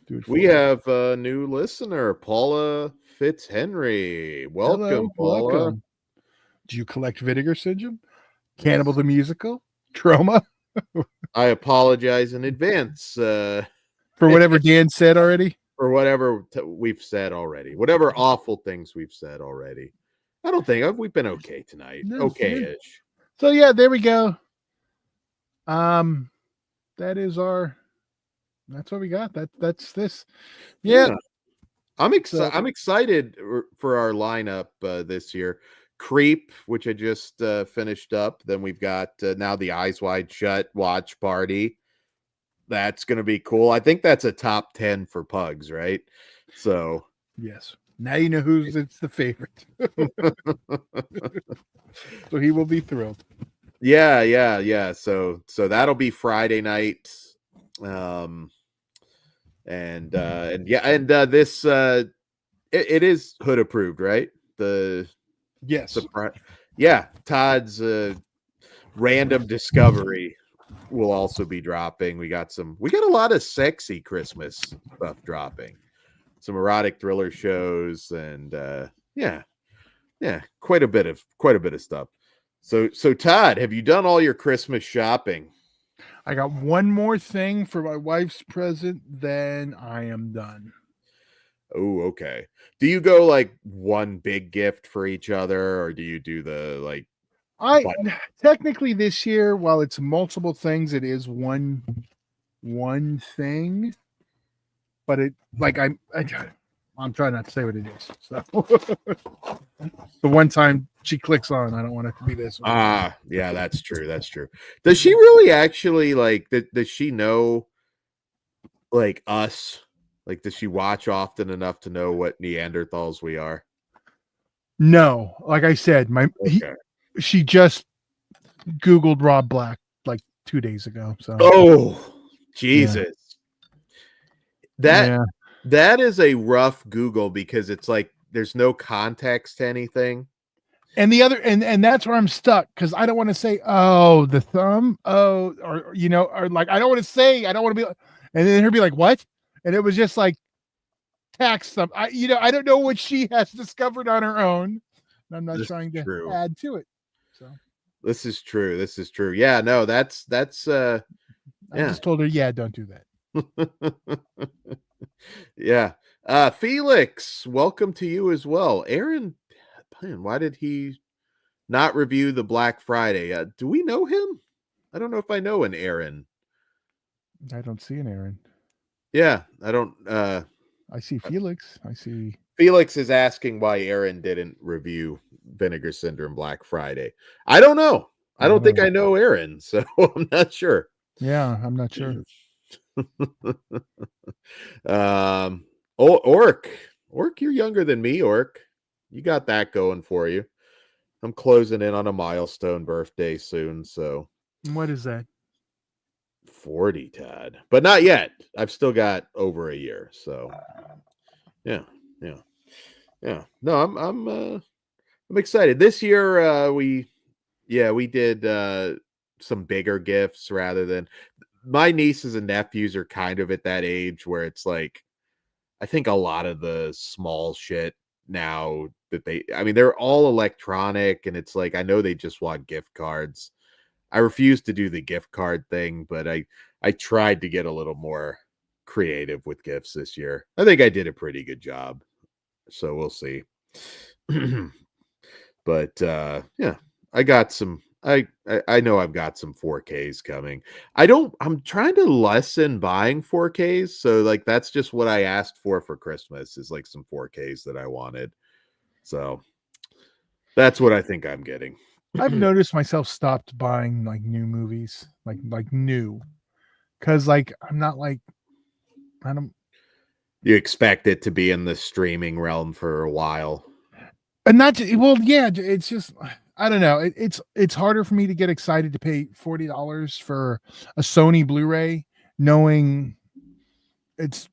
S2: Dude,
S1: we have a new listener, Paula Fitzhenry. Welcome,
S2: hello,
S1: Paula.
S2: Welcome. Do you collect Vinegar Syndrome, Cannibal the Musical, Troma?
S1: I apologize in advance
S2: for whatever Dan said already.
S1: For whatever we've said already. Whatever awful things we've said already. I don't think we've been okay tonight. No, okay-ish.
S2: So yeah, there we go. That's what we got. That's this. Yeah.
S1: I'm excited for our lineup this year. Creep, which I just finished up. Then we've got now the Eyes Wide Shut watch party. That's going to be cool. I think that's a top 10 for pugs, right? So
S2: yes. Now you know it's the favorite. So he will be thrilled.
S1: Yeah. So that'll be Friday night. This it is hood approved, right?
S2: Yes.
S1: Todd's random discovery will also be dropping. We got a lot of sexy Christmas stuff dropping. Some erotic thriller shows and quite a bit of stuff. So Todd, have you done all your Christmas shopping?
S2: I got one more thing for my wife's present, then I am done.
S1: Oh, okay. Do you go like one big gift for each other, or do you do the like?
S2: Technically this year, while it's multiple things, it is one thing. But it like I'm trying not to say what it is. So the one time she clicks on, I don't want it to be this one.
S1: Yeah, that's true. Does she really actually like? Does she know like us? Like, does she watch often enough to know what Neanderthals we are?
S2: No, like I said, she just Googled Rob Black like 2 days ago. So
S1: oh Jesus.
S2: yeah.
S1: That is a rough Google because it's like there's no context to anything.
S2: And the other and that's where I'm stuck because I don't want to say, oh, the thumb, oh, or or like I don't want to say, I don't want to be, and then her be like, what? And it was just like tax thumb. I don't know what she has discovered on her own. And I'm not
S1: This
S2: trying
S1: is
S2: to
S1: true.
S2: add to it. So
S1: This is true. This is true. Yeah, no, that's
S2: I
S1: yeah.
S2: just told her, yeah, don't do that.
S1: Yeah. Felix, welcome to you as well. Aaron, man, why did he not review the Black Friday? Do we know him? I don't know if I know an Aaron.
S2: I don't see an Aaron.
S1: Yeah, I don't
S2: I see Felix. I see
S1: Felix is asking why Aaron didn't review Vinegar Syndrome Black Friday. I don't know. I don't think I know Aaron, so I'm not sure.
S2: Yeah, I'm not sure.
S1: Orc, you're younger than me, Orc. You got that going for you. I'm closing in on a milestone birthday soon, so
S2: What is that?
S1: 40, Todd, but not yet. I've still got over a year, so yeah. No, I'm excited. This year, we did some bigger gifts rather than my nieces and nephews are kind of at that age where it's like I think a lot of the small shit now that they're all electronic and it's like I know they just want gift cards. I refuse to do the gift card thing, but I tried to get a little more creative with gifts this year. I think I did a pretty good job. So we'll see. But yeah, I got some I know I've got some 4Ks coming. I'm trying to lessen buying 4Ks, so like that's just what I asked for Christmas is like some 4Ks that I wanted. So that's what I think I'm getting.
S2: I've noticed myself stopped buying like new movies, like new, because like I'm not like I don't.
S1: You expect it to be in the streaming realm for a while.
S2: And not well, yeah. It's just I don't know. It's harder for me to get excited to pay $40 for a Sony Blu-ray, knowing it's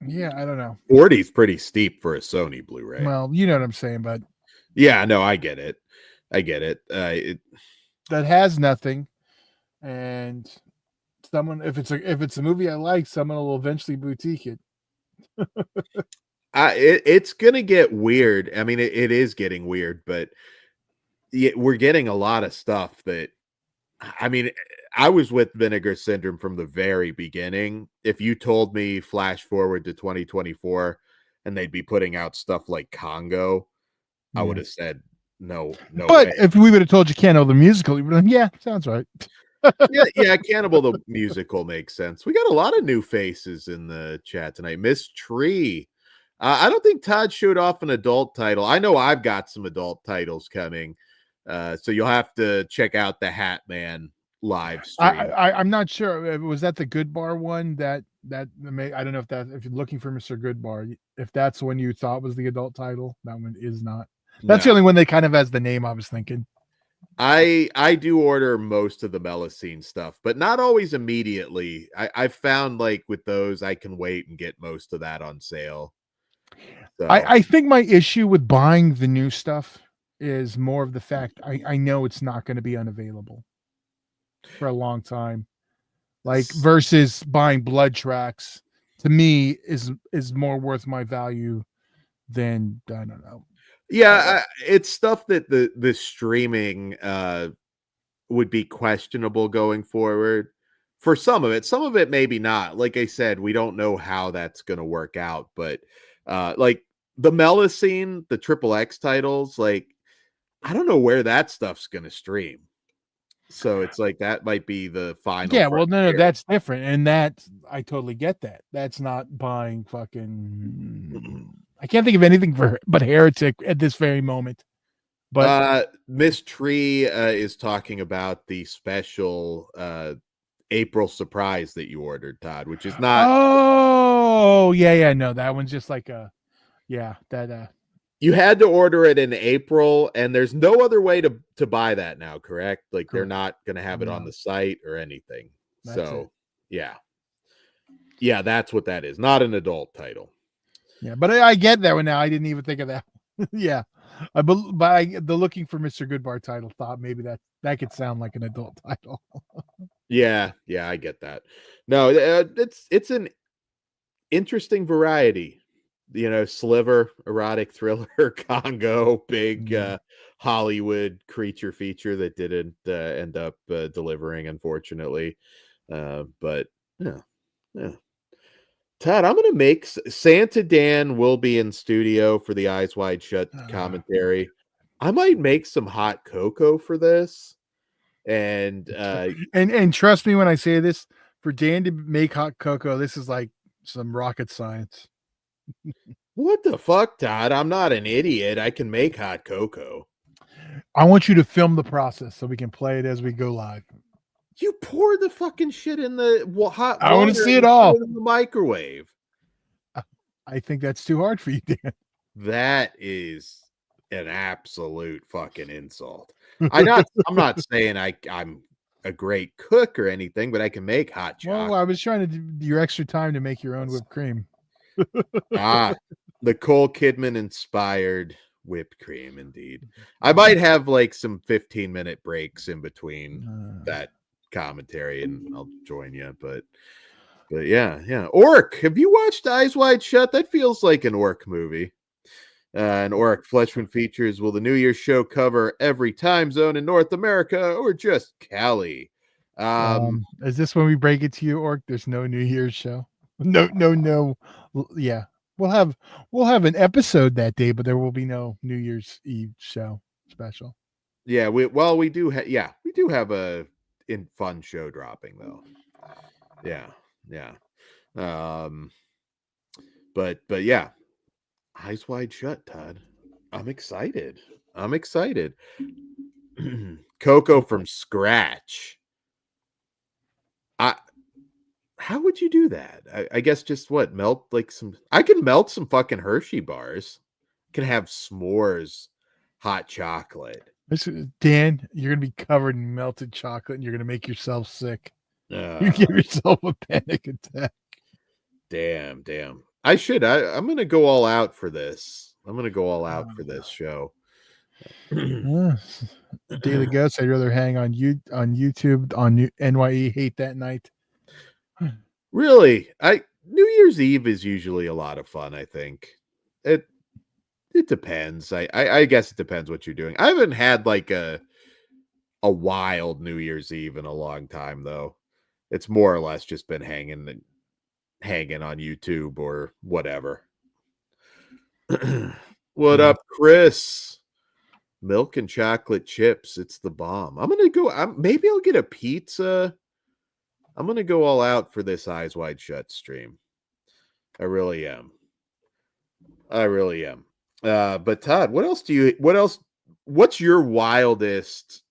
S2: yeah. I don't know.
S1: 40 is pretty steep for a Sony Blu-ray.
S2: Well, you know what I'm saying, but
S1: yeah, no, I get it.
S2: That has nothing, and someone if it's a movie I like, someone will eventually boutique it.
S1: It's gonna get weird. I mean, it is getting weird, but we're getting a lot of stuff that I mean, I was with Vinegar Syndrome from the very beginning. If you told me flash forward to 2024 and they'd be putting out stuff like Congo, I would have said no
S2: but
S1: way.
S2: if we would have told you Cannibal the musical, you would have been, yeah, sounds right.
S1: yeah, Cannibal the musical makes sense. We got a lot of new faces in the chat tonight. Miss Tree. I don't think Todd showed off an adult title. I know I've got some adult titles coming. So you'll have to check out the Hat Man live stream.
S2: I'm not sure. Was that the Good Bar one? I don't know if you're looking for Mr. Good Bar, if that's the one you thought was the adult title, that one is not. That's the only one that kind of has the name I was thinking.
S1: I do order most of the Melusine stuff, but not always immediately. I've found like with those, I can wait and get most of that on sale. So.
S2: I think my issue with buying the new stuff is more of the fact I know it's not going to be unavailable for a long time. Like versus buying Blood Tracks to me is more worth my value than I don't know.
S1: Yeah, it's stuff that the streaming would be questionable going forward. For some of it maybe not. Like I said, we don't know how that's going to work out, but like the Melusine, the Triple X titles, like I don't know where that stuff's going to stream. So it's like that might be the final.
S2: Yeah, well, no, that's different, and that I totally get that. That's not buying fucking. I can't think of anything but Heretic at this very moment. But
S1: Miss Tree is talking about the special April surprise that you ordered, Todd, which is not.
S2: Oh, yeah, no, that one's just like that
S1: You had to order it in April, and there's no other way to buy that now, correct? Like they're not going to have it on the site or anything. So, yeah. Yeah, that's what that is. Not an adult title.
S2: Yeah, but I get that one now. I didn't even think of that. Yeah. The Looking for Mr. Goodbar title thought maybe that could sound like an adult title.
S1: Yeah, I get that. No, it's an interesting variety. You know, Sliver, erotic thriller, Congo, big Hollywood creature feature that didn't end up delivering, unfortunately. But yeah. Todd, I'm gonna make Santa Dan will be in studio for the Eyes Wide Shut commentary. I might make some hot cocoa for this, and
S2: trust me when I say this. For Dan to make hot cocoa, this is like some rocket science.
S1: What the fuck, Todd? I'm not an idiot. I can make hot cocoa.
S2: I want you to film the process so we can play it as we go live.
S1: You pour the fucking shit in the hot water.
S2: I want to see it all
S1: in the microwave.
S2: I think that's too hard for you, Dan.
S1: That is an absolute fucking insult. I'm not saying I'm a great cook or anything, but I can make hot chocolate.
S2: Well, I was trying to do your extra time to make your own whipped cream.
S1: Nicole Kidman inspired whipped cream, indeed. I might have like some 15-minute breaks in between that commentary, and I'll join you. But yeah. Orc, have you watched Eyes Wide Shut? That feels like an Orc movie. And Orc Fleshman features, will the New Year's show cover every time zone in North America or just Cali?
S2: Is this when we break it to you, Orc? There's no New Year's show. No. Yeah, we'll have an episode that day, but there will be no New Year's Eve show special.
S1: Yeah, we do have a fun show dropping though. Yeah. But yeah, Eyes Wide Shut, Todd. I'm excited. Cocoa from scratch. How would you do that? I guess just melt like some. I can melt some fucking Hershey bars. I can have s'mores, hot chocolate.
S2: Dan, you're gonna be covered in melted chocolate, and you're gonna make yourself sick. You give yourself a panic attack.
S1: Damn. I should. I'm gonna go all out for this. I'm gonna go all out for this show.
S2: Daily Ghost, I'd rather hang on YouTube on NYE Hate That Night.
S1: Really, New Year's Eve is usually a lot of fun. I think it depends. I guess it depends what you're doing. I haven't had like a wild New Year's Eve in a long time though. It's more or less just been hanging on YouTube or whatever. What up, Chris? Milk and chocolate chips. It's the bomb. I'm gonna go. Maybe I'll get a pizza. I'm gonna go all out for this Eyes Wide Shut stream. I really am. But Todd, what's your wildest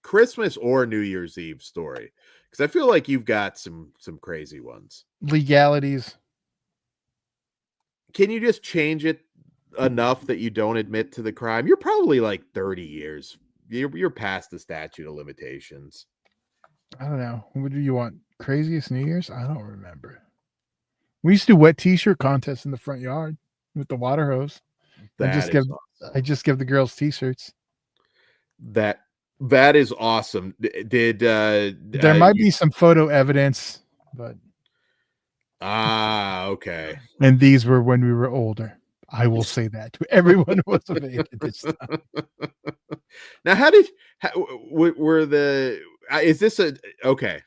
S1: Christmas or New Year's Eve story? Because I feel like you've got some crazy ones.
S2: Legalities.
S1: Can you just change it enough that you don't admit to the crime? You're probably like 30 years. You're past the statute of limitations.
S2: I don't know. What do you want? Craziest New Year's? I don't remember. We used to do wet t-shirt contests in the front yard with the water hose. I just give the girls t-shirts.
S1: That is awesome.
S2: There might be some photo evidence, but
S1: okay.
S2: And these were when we were older. I will say that to everyone who was of age at this time.
S1: Now, is this okay?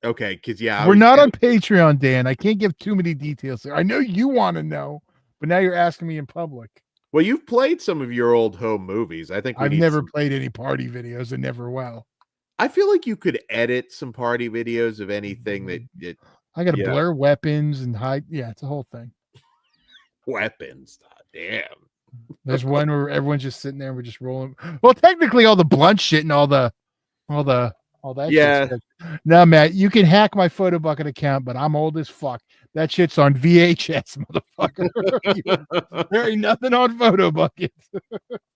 S1: Because
S2: we're not on Patreon, Dan. I can't give too many details there. I know you want to know, but now you're asking me in public.
S1: Well, you've played some of your old home movies. I think
S2: I've never played any party videos and never will.
S1: I feel like you could edit some party videos of anything that
S2: I got to blur weapons and hide. Yeah, it's a whole thing.
S1: Weapons. Damn.
S2: There's one where everyone's just sitting there and we're just rolling. Well, technically all the blunt shit and all the Oh, that shit's
S1: Yeah.
S2: good. Now, Matt, you can hack my photo bucket account, but I'm old as fuck. That shit's on VHS, motherfucker. There ain't nothing on photo bucket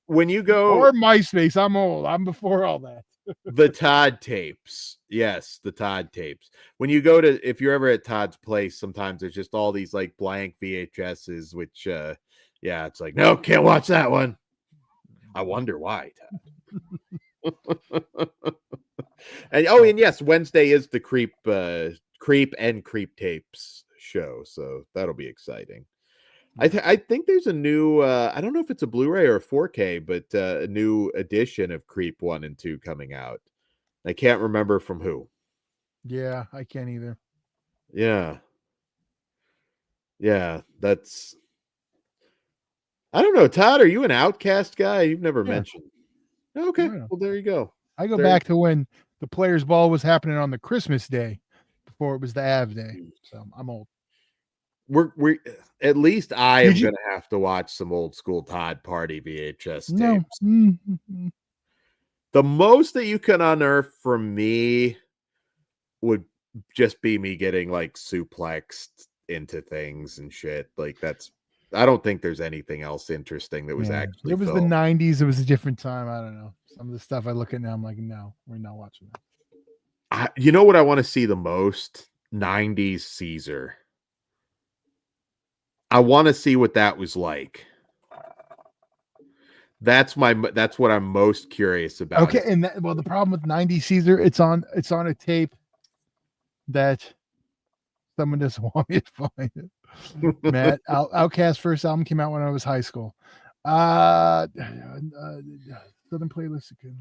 S1: When you go
S2: or MySpace. I'm old. I'm before all that.
S1: the Todd tapes. Yes, the Todd tapes. When you go to, if you're ever at Todd's place, sometimes there's just all these like blank VHSs, which yeah, it's like, no, can't watch that one. I wonder why, Todd. And yes, Wednesday is the creep and creep tapes show, so that'll be exciting. I think there's a new I don't know if it's a Blu-ray or a 4K, but a new edition of Creep 1 and 2 coming out. I can't remember from who.
S2: Yeah, I can't either.
S1: Yeah. Yeah, that's I don't know. Todd, are you an Outcast guy? You've never mentioned. Okay, well there you go.
S2: I go back to when the Players Ball was happening on the Christmas day before it was the Av day. So I'm old.
S1: We're at least I am gonna have to watch some old school Todd Party VHS tapes.
S2: Mm-hmm.
S1: The most that you can unearth from me would just be me getting like suplexed into things and shit. Like I don't think there's anything else interesting that was actually
S2: it was
S1: filmed.
S2: the 90s. It was a different time. I don't know. Some of the stuff I look at now, I'm like, no, we're not watching that.
S1: You know what I want to see the most? 90s Caesar. I want to see what that was like. That's what I'm most curious about.
S2: Okay, and the problem with 90s Caesar, it's on a tape that someone doesn't want me to find it. Matt, Outcast first album came out when I was high school. Southern Playlist again,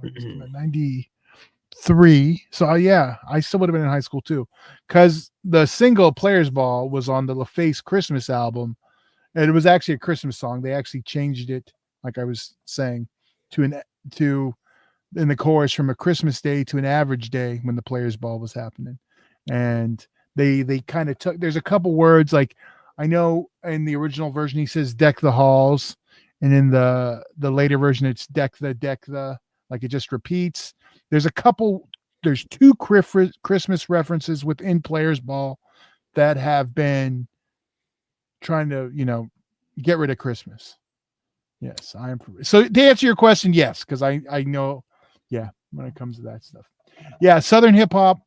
S2: 93. So yeah, I still would have been in high school too, because the single "Players Ball" was on the LaFace Christmas album, and it was actually a Christmas song. They actually changed it, like I was saying, to in the chorus from a Christmas day to an average day when the Players Ball was happening, and they kind of took. There's a couple words like I know in the original version he says "deck the halls," and in the later version it's deck the, like it just repeats. There's two Christmas references within Players Ball that have been trying to, get rid of Christmas. Yes, I am. So to answer your question, yes, because I know, yeah, when it comes to that stuff, yeah, Southern hip hop.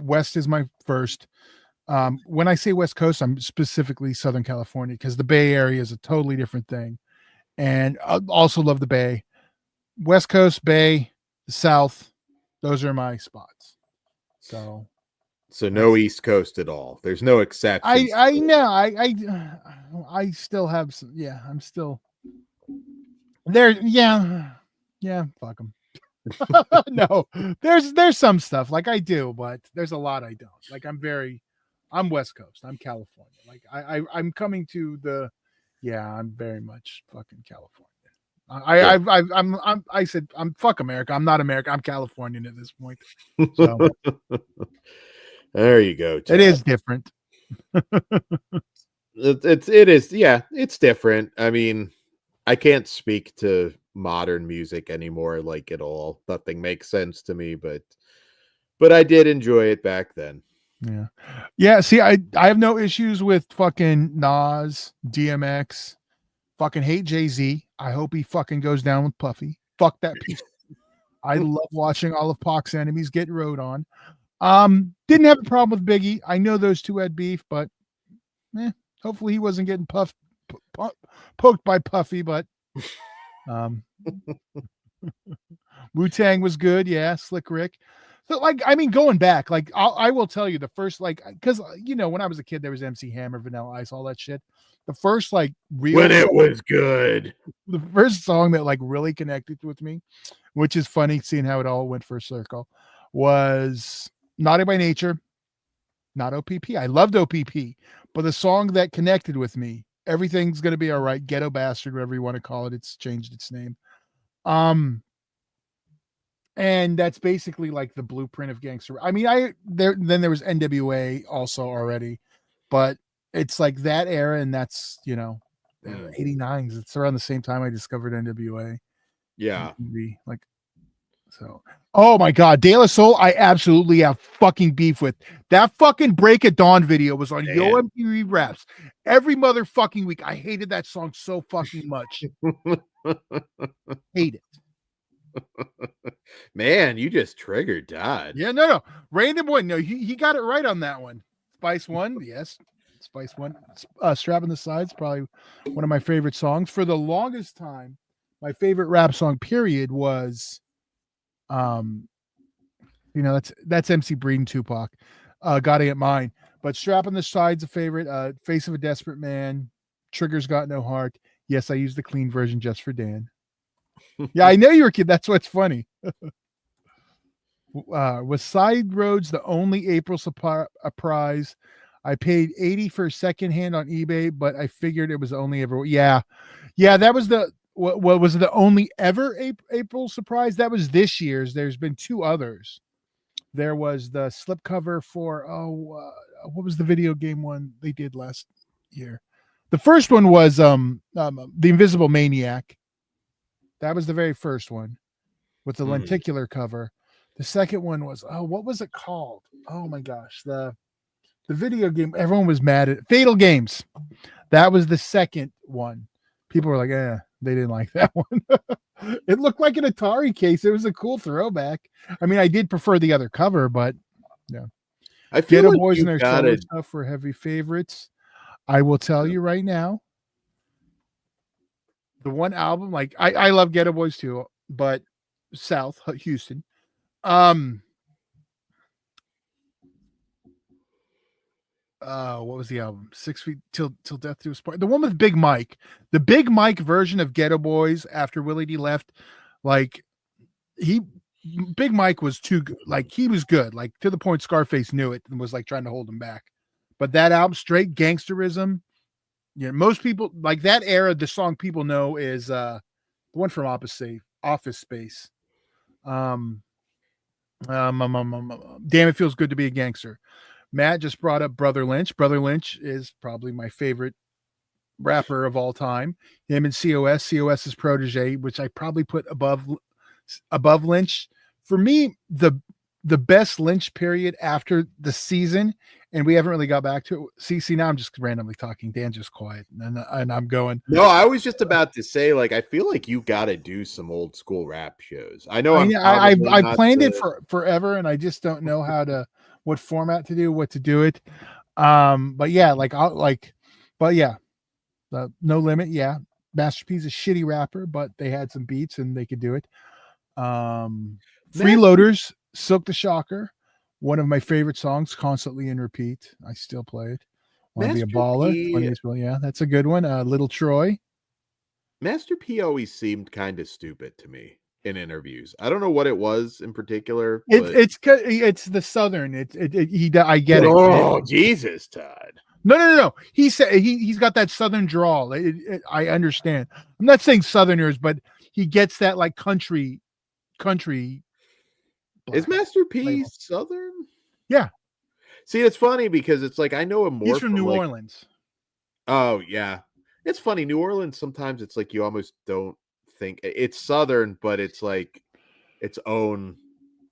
S2: West is my first. When I say West Coast, I'm specifically Southern California because the Bay Area is a totally different thing, and I also love the Bay. West Coast, Bay, the South, those are my spots. So
S1: no East Coast at all. There's no exceptions.
S2: I know. I still have some. Yeah, I'm still there. Yeah. Fuck them. No, there's some stuff like I do, but there's a lot I don't. Like I'm West Coast. I'm California. Like I'm coming to the. Yeah, I'm very much fucking California. I said I'm fuck America. I'm not America. I'm Californian at this point. So
S1: there you go.
S2: Todd. It is different.
S1: it is. Yeah, it's different. I mean, I can't speak to modern music anymore like at all. Nothing makes sense to me, but I did enjoy it back then.
S2: Yeah. See, I have no issues with fucking Nas, DMX. Fucking hate Jay-Z. I hope he fucking goes down with Puffy. Fuck that piece. I love watching all of Pac's enemies get rode on. Didn't have a problem with Biggie. I know those two had beef, but hopefully he wasn't getting poked by Puffy. But Wu-Tang was good. Yeah, Slick Rick. So, like, I mean, going back, like, I will tell you the first, like, because, when I was a kid, there was MC Hammer, Vanilla Ice, all that shit. The first, like,
S1: when it was good.
S2: The first song that, like, really connected with me, which is funny seeing how it all went for a circle, was Naughty by Nature, not OPP. I loved OPP, but the song that connected with me, Everything's Gonna Be All Right, Ghetto Bastard, whatever you want to call it, it's changed its name. And that's basically like the blueprint of gangster. I mean, then there was NWA also already, but it's like that era, and that's 89s. It's around the same time I discovered NWA.
S1: Yeah,
S2: like So, oh my God, De La Soul, I absolutely have fucking beef with. That fucking Break at Dawn video was on Yo MTV Raps every motherfucking week. I hated that song so fucking much. Hate it.
S1: Man, you just triggered Todd.
S2: Yeah, no. Random one. No, he got it right on that one. Spice One, yes. Spice One. Strap in the Sides, probably one of my favorite songs. For the longest time, my favorite rap song, period, was that's MC Breeden Tupac. Gotta Get Mine. But Strap on the Side's a favorite. Face of a Desperate Man. Trigger's Got No Heart. Yes, I used the clean version just for Dan. Yeah, I know you were a kid. That's what's funny. Was Side Roads the only April surprise? I paid $80 for secondhand on eBay, but I figured it was only ever. Yeah, that was the what was the only ever April surprise? That was this year's. There's been two others. There was the slipcover for what was the video game one they did last year? The first one was The Invisible Maniac. That was the very first one with the lenticular cover. The second one was what was it called? Oh my gosh, the video game everyone was mad at. Fatal Games. That was the second one. People were like, they didn't like that one. It looked like an Atari case. It was a cool throwback. I mean, I did prefer the other cover, but yeah.
S1: I feel
S2: Ghetto
S1: like
S2: Boys and their solo stuff were heavy favorites. I will tell you right now, the one album, like I love Ghetto Boys too, but South Houston. What was the album? 6 Feet Till Death Do Us Part. The one with Big Mike. The Big Mike version of Ghetto Boys after Willie D left, like Big Mike was too good. Like he was good, like to the point Scarface knew it and was like trying to hold him back. But that album, straight gangsterism. Yeah, most people like that era. The song people know is the one from Office Space. Damn, it feels good to be a gangster. Matt just brought up Brother Lynch. Brother Lynch is probably my favorite rapper of all time. Him and COS's protege, which I probably put above Lynch. For me, the best Lynch period after the season, and we haven't really got back to it. See, now I'm just randomly talking. Dan's just quiet, and I'm going.
S1: No, I was just about to say, like, I feel like you got to do some old school rap shows. I know
S2: I planned it for forever, and I just don't know what format to do, what to do it. But yeah, No Limit. Yeah. Master P's a shitty rapper, but they had some beats and they could do it. Freeloaders, Silk the Shocker. One of my favorite songs, constantly in repeat. I still play it. Want to be a baller? Yeah, that's a good one. Little Troy.
S1: Master P always seemed kind of stupid to me in interviews. I don't know what it was in particular.
S2: It's the Southern. I get it.
S1: Oh, Jesus, Todd.
S2: No. He said he's got that Southern drawl. I understand. I'm not saying Southerners, but he gets that like country.
S1: Is Master P label. Southern?
S2: Yeah.
S1: See, it's funny because it's like I know him more.
S2: He's from New Orleans.
S1: Oh yeah, it's funny. New Orleans. Sometimes it's like you almost don't think it's Southern, but it's like its own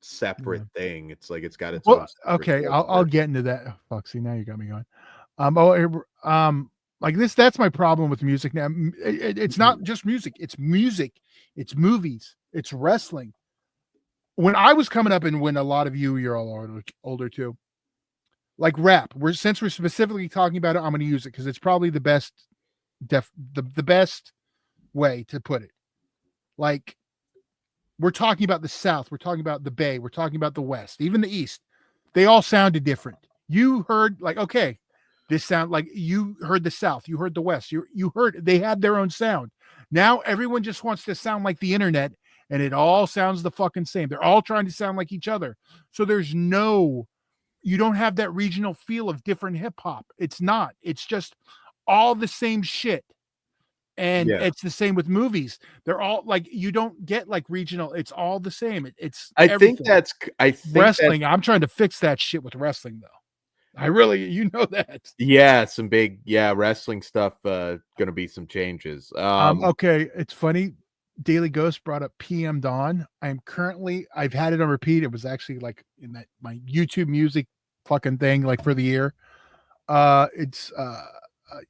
S1: separate thing. It's like it's got its own.
S2: Okay, I'll get into that. Oh, fuck, see, now you got me going. Like this. That's my problem with music now. It's not just music. It's It's movies. It's wrestling. When I was coming up, and when a lot of you're all older too, like rap. Since we're specifically talking about it, I'm going to use it because it's probably the best, the best way to put it. Like we're talking about the South, we're talking about the Bay, we're talking about the West, even the East. They all sounded different. You heard like, okay, this sound like you heard the South, you heard the West, you heard they had their own sound. Now everyone just wants to sound like the internet, and it all sounds the fucking same. They're all trying to sound like each other. So you don't have that regional feel of different hip hop. It's not. It's just all the same shit. And it's the same with movies. They're all like, you don't get like regional. It's all the same. I think
S1: wrestling.
S2: I'm trying to fix that shit with wrestling though. I really, that.
S1: Yeah. Some big, wrestling stuff. Going to be some changes.
S2: Okay. It's funny. Daily Ghost brought up PM Dawn. I've had it on repeat. It was actually like in that my YouTube music fucking thing, like for the year. It's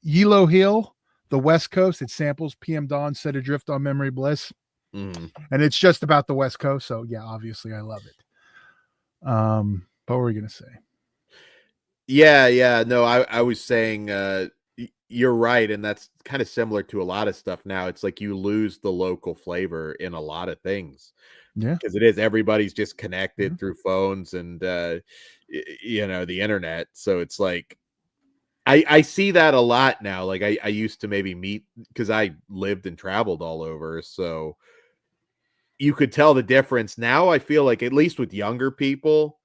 S2: Yellow Hill, the West Coast. It samples PM Dawn, Set Adrift on Memory Bliss.
S1: Mm.
S2: And it's just about the West Coast. So yeah, obviously I love it. What were we gonna say?
S1: Yeah. No, I was saying you're right, and that's kind of similar to a lot of stuff now. It's like you lose the local flavor in a lot of things.
S2: Yeah.
S1: Because it is everybody's just connected through phones and the internet. So it's like I see that a lot now. Like I used to maybe meet because I lived and traveled all over. So you could tell the difference. Now I feel like at least with younger people,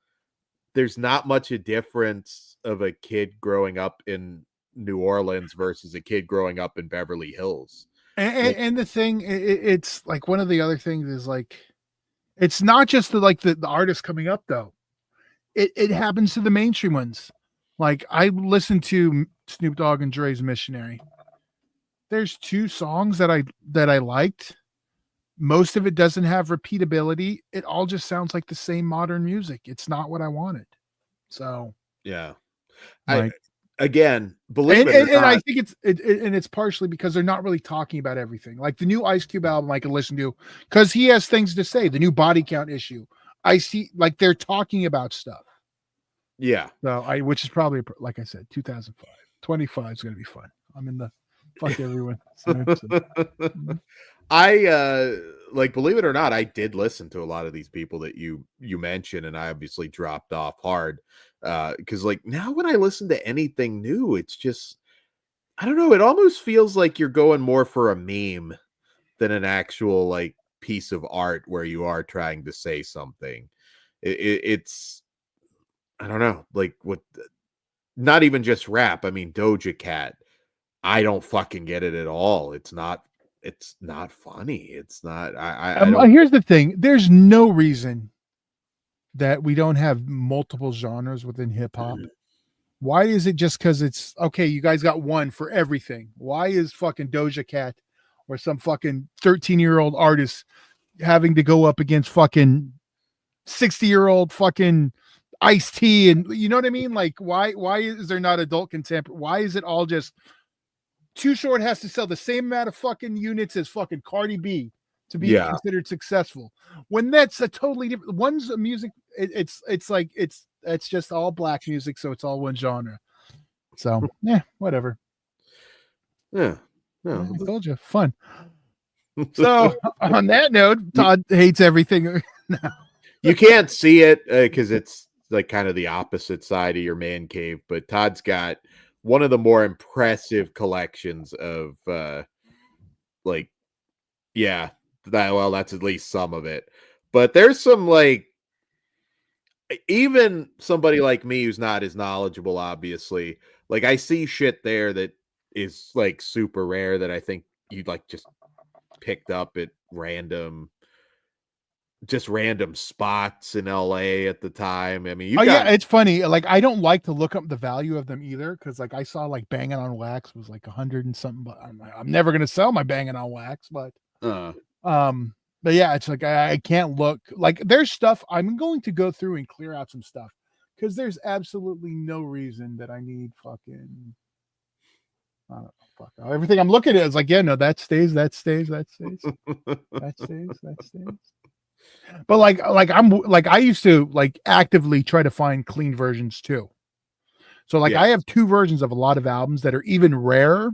S1: there's not much a difference of a kid growing up in New Orleans versus a kid growing up in Beverly Hills.
S2: And the thing, it's like one of the other things is like, it's not just the artists coming up though. It happens to the mainstream ones. Like I listened to Snoop Dogg and Dre's Missionary. There's 2 songs that I liked. Most of it doesn't have repeatability. It all just sounds like the same modern music. It's not what I wanted. So
S1: yeah.
S2: like
S1: Again, believe it or
S2: and
S1: not,
S2: I think it's partially because they're not really talking about everything. Like the new Ice Cube album I can listen to because he has things to say. The new Body Count issue. I see like they're talking about stuff.
S1: yeah.
S2: So which is probably like I said, 2005. 25 is gonna be fun. I'm in the fuck everyone.
S1: I like believe it or not, I did listen to a lot of these people that you mentioned, and I obviously dropped off hard. Because like now when I listen to anything new, it's just I don't know, it almost feels like you're going more for a meme than an actual like piece of art where you are trying to say something. It's I don't know, like what not even just rap. I mean Doja Cat. I don't fucking get it at all. It's not funny. It's not I don't
S2: Here's the thing. There's no reason that we don't have multiple genres within hip hop. Why is it just because it's okay? You guys got one for everything. Why is fucking Doja Cat or some fucking 13-year-old artist having to go up against fucking 60-year-old fucking Ice-T? And you know what I mean? Like, why is there not adult contemporary? Why is it all just Too Short has to sell the same amount of fucking units as fucking Cardi B to be considered successful? When that's a totally different. One's a music. It's like it's just all black music, so it's all one genre. So yeah, whatever.
S1: Yeah. No.
S2: I told you, fun. So on that note, Todd hates everything.
S1: You can't see it because it's like kind of the opposite side of your man cave, but Todd's got one of the more impressive collections of like that's at least some of it. But there's some like even somebody like me who's not as knowledgeable, obviously, like I see shit there that is like super rare that I think you'd like just picked up at random spots in LA at the time. I mean,
S2: Yeah, it's funny. Like I don't like to look up the value of them either because like I saw like Banging on Wax was like 100 and something, but I'm never gonna sell my Banging on Wax, but yeah, it's like I can't look like there's stuff I'm going to go through and clear out some stuff because there's absolutely no reason that I need fucking I don't know, fuck. Everything I'm looking at is like, yeah, no, that stays. That stays. But I used to like actively try to find clean versions too. So like I have 2 versions of a lot of albums that are even rarer.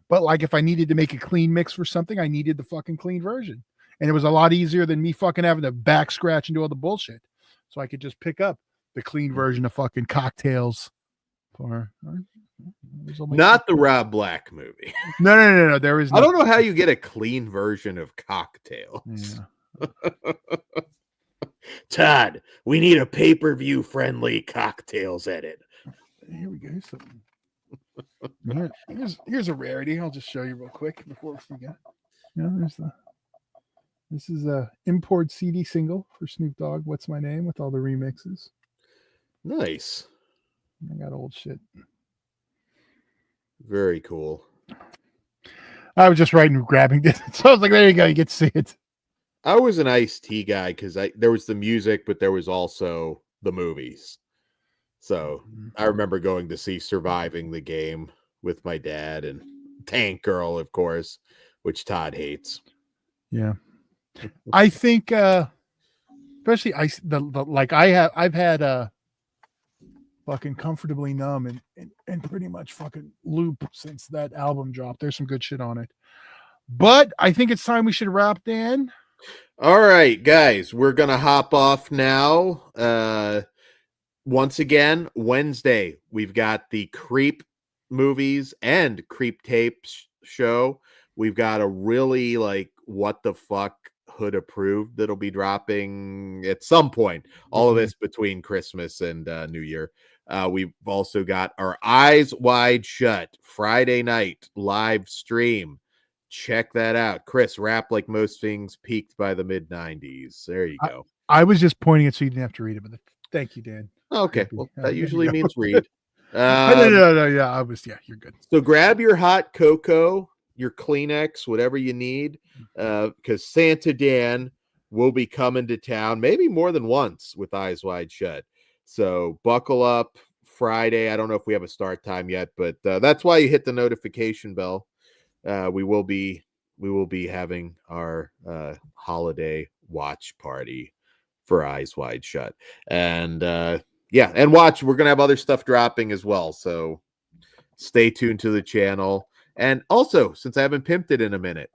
S2: But like if I needed to make a clean mix for something, I needed the fucking clean version. And it was a lot easier than me fucking having to back scratch and do all the bullshit. So I could just pick up the clean version of fucking Cocktails for
S1: not the Rob Black movie.
S2: No. There is
S1: I don't know how you get a clean version of Cocktails. Yeah. Todd, we need a pay-per-view friendly Cocktails edit.
S2: Here we go. Here's a rarity. I'll just show you real quick before we forget. This is a import CD single for Snoop Dogg. What's My Name with all the remixes.
S1: Nice.
S2: I got old shit.
S1: Very cool.
S2: I was just writing grabbing distance. So I was like, there you go. You get to see it.
S1: I was an Ice-T guy because there was the music, but there was also the movies. So I remember going to see Surviving the Game with my dad and Tank Girl, of course, which Todd hates.
S2: Yeah. I think especially I've had fucking Comfortably Numb and pretty much fucking loop since that album dropped. There's some good shit on it. But I think it's time we should wrap, Dan.
S1: All right, guys, we're gonna hop off now. Once again, Wednesday, we've got the Creep movies and Creep tapes show. We've got a really like what the fuck hood approved that'll be dropping at some point. All of this between Christmas and New Year. We've also got our Eyes Wide Shut Friday night live stream. Check that out. Chris, Rap Like Most Things peaked by the mid 90s. There you go.
S2: I was just pointing it so you didn't have to read it, but thank you, Dan.
S1: Okay, well, that usually means read.
S2: No, yeah, you're good.
S1: So grab your hot cocoa, your Kleenex, whatever you need, because Santa Dan will be coming to town, maybe more than once with Eyes Wide Shut. So buckle up Friday. I don't know if we have a start time yet, but that's why you hit the notification bell. We will be having our holiday watch party for Eyes Wide Shut. And yeah, and watch, we're gonna have other stuff dropping as well. So stay tuned to the channel. And also, since I haven't pimped it in a minute,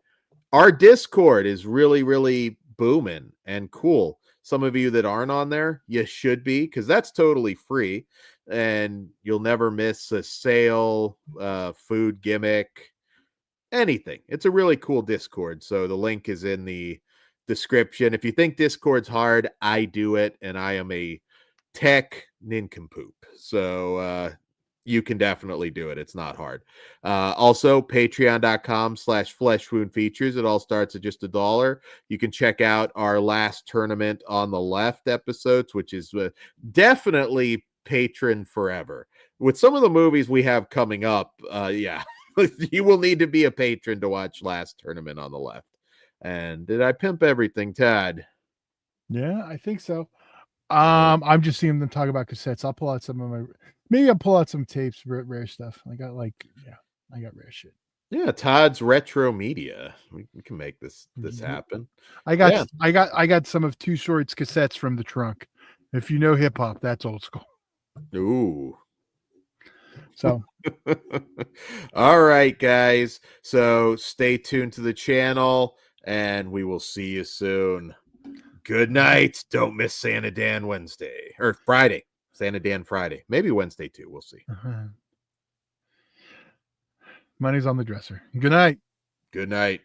S1: our Discord is really, really booming and cool. Some of you that aren't on there, you should be, because that's totally free. And you'll never miss a sale, food gimmick, anything. It's a really cool Discord. So the link is in the description. If you think Discord's hard, I do it, and I am a tech nincompoop. So you can definitely do it. It's not hard. Also, patreon.com/fleshwoundfeatures. It all starts at just $1. You can check out our last tournament on the left episodes, which is definitely patron forever. With some of the movies we have coming up, yeah, you will need to be a patron to watch last tournament on the left. And did I pimp everything, Tad?
S2: Yeah, I think so. I'm just seeing them talk about cassettes. I'll pull out some of I'll pull out some tapes, rare stuff. I got rare shit.
S1: Yeah, Todd's retro media. We can make this happen.
S2: I got some of Too Short's cassettes from the trunk. If you know hip hop, that's old school.
S1: Ooh.
S2: So
S1: all right, guys. So stay tuned to the channel, and we will see you soon. Good night. Don't miss Santa Dan Wednesday or Friday. Santa Dan Friday. Maybe Wednesday too. We'll see.
S2: Money's on the dresser. Good night.
S1: Good night.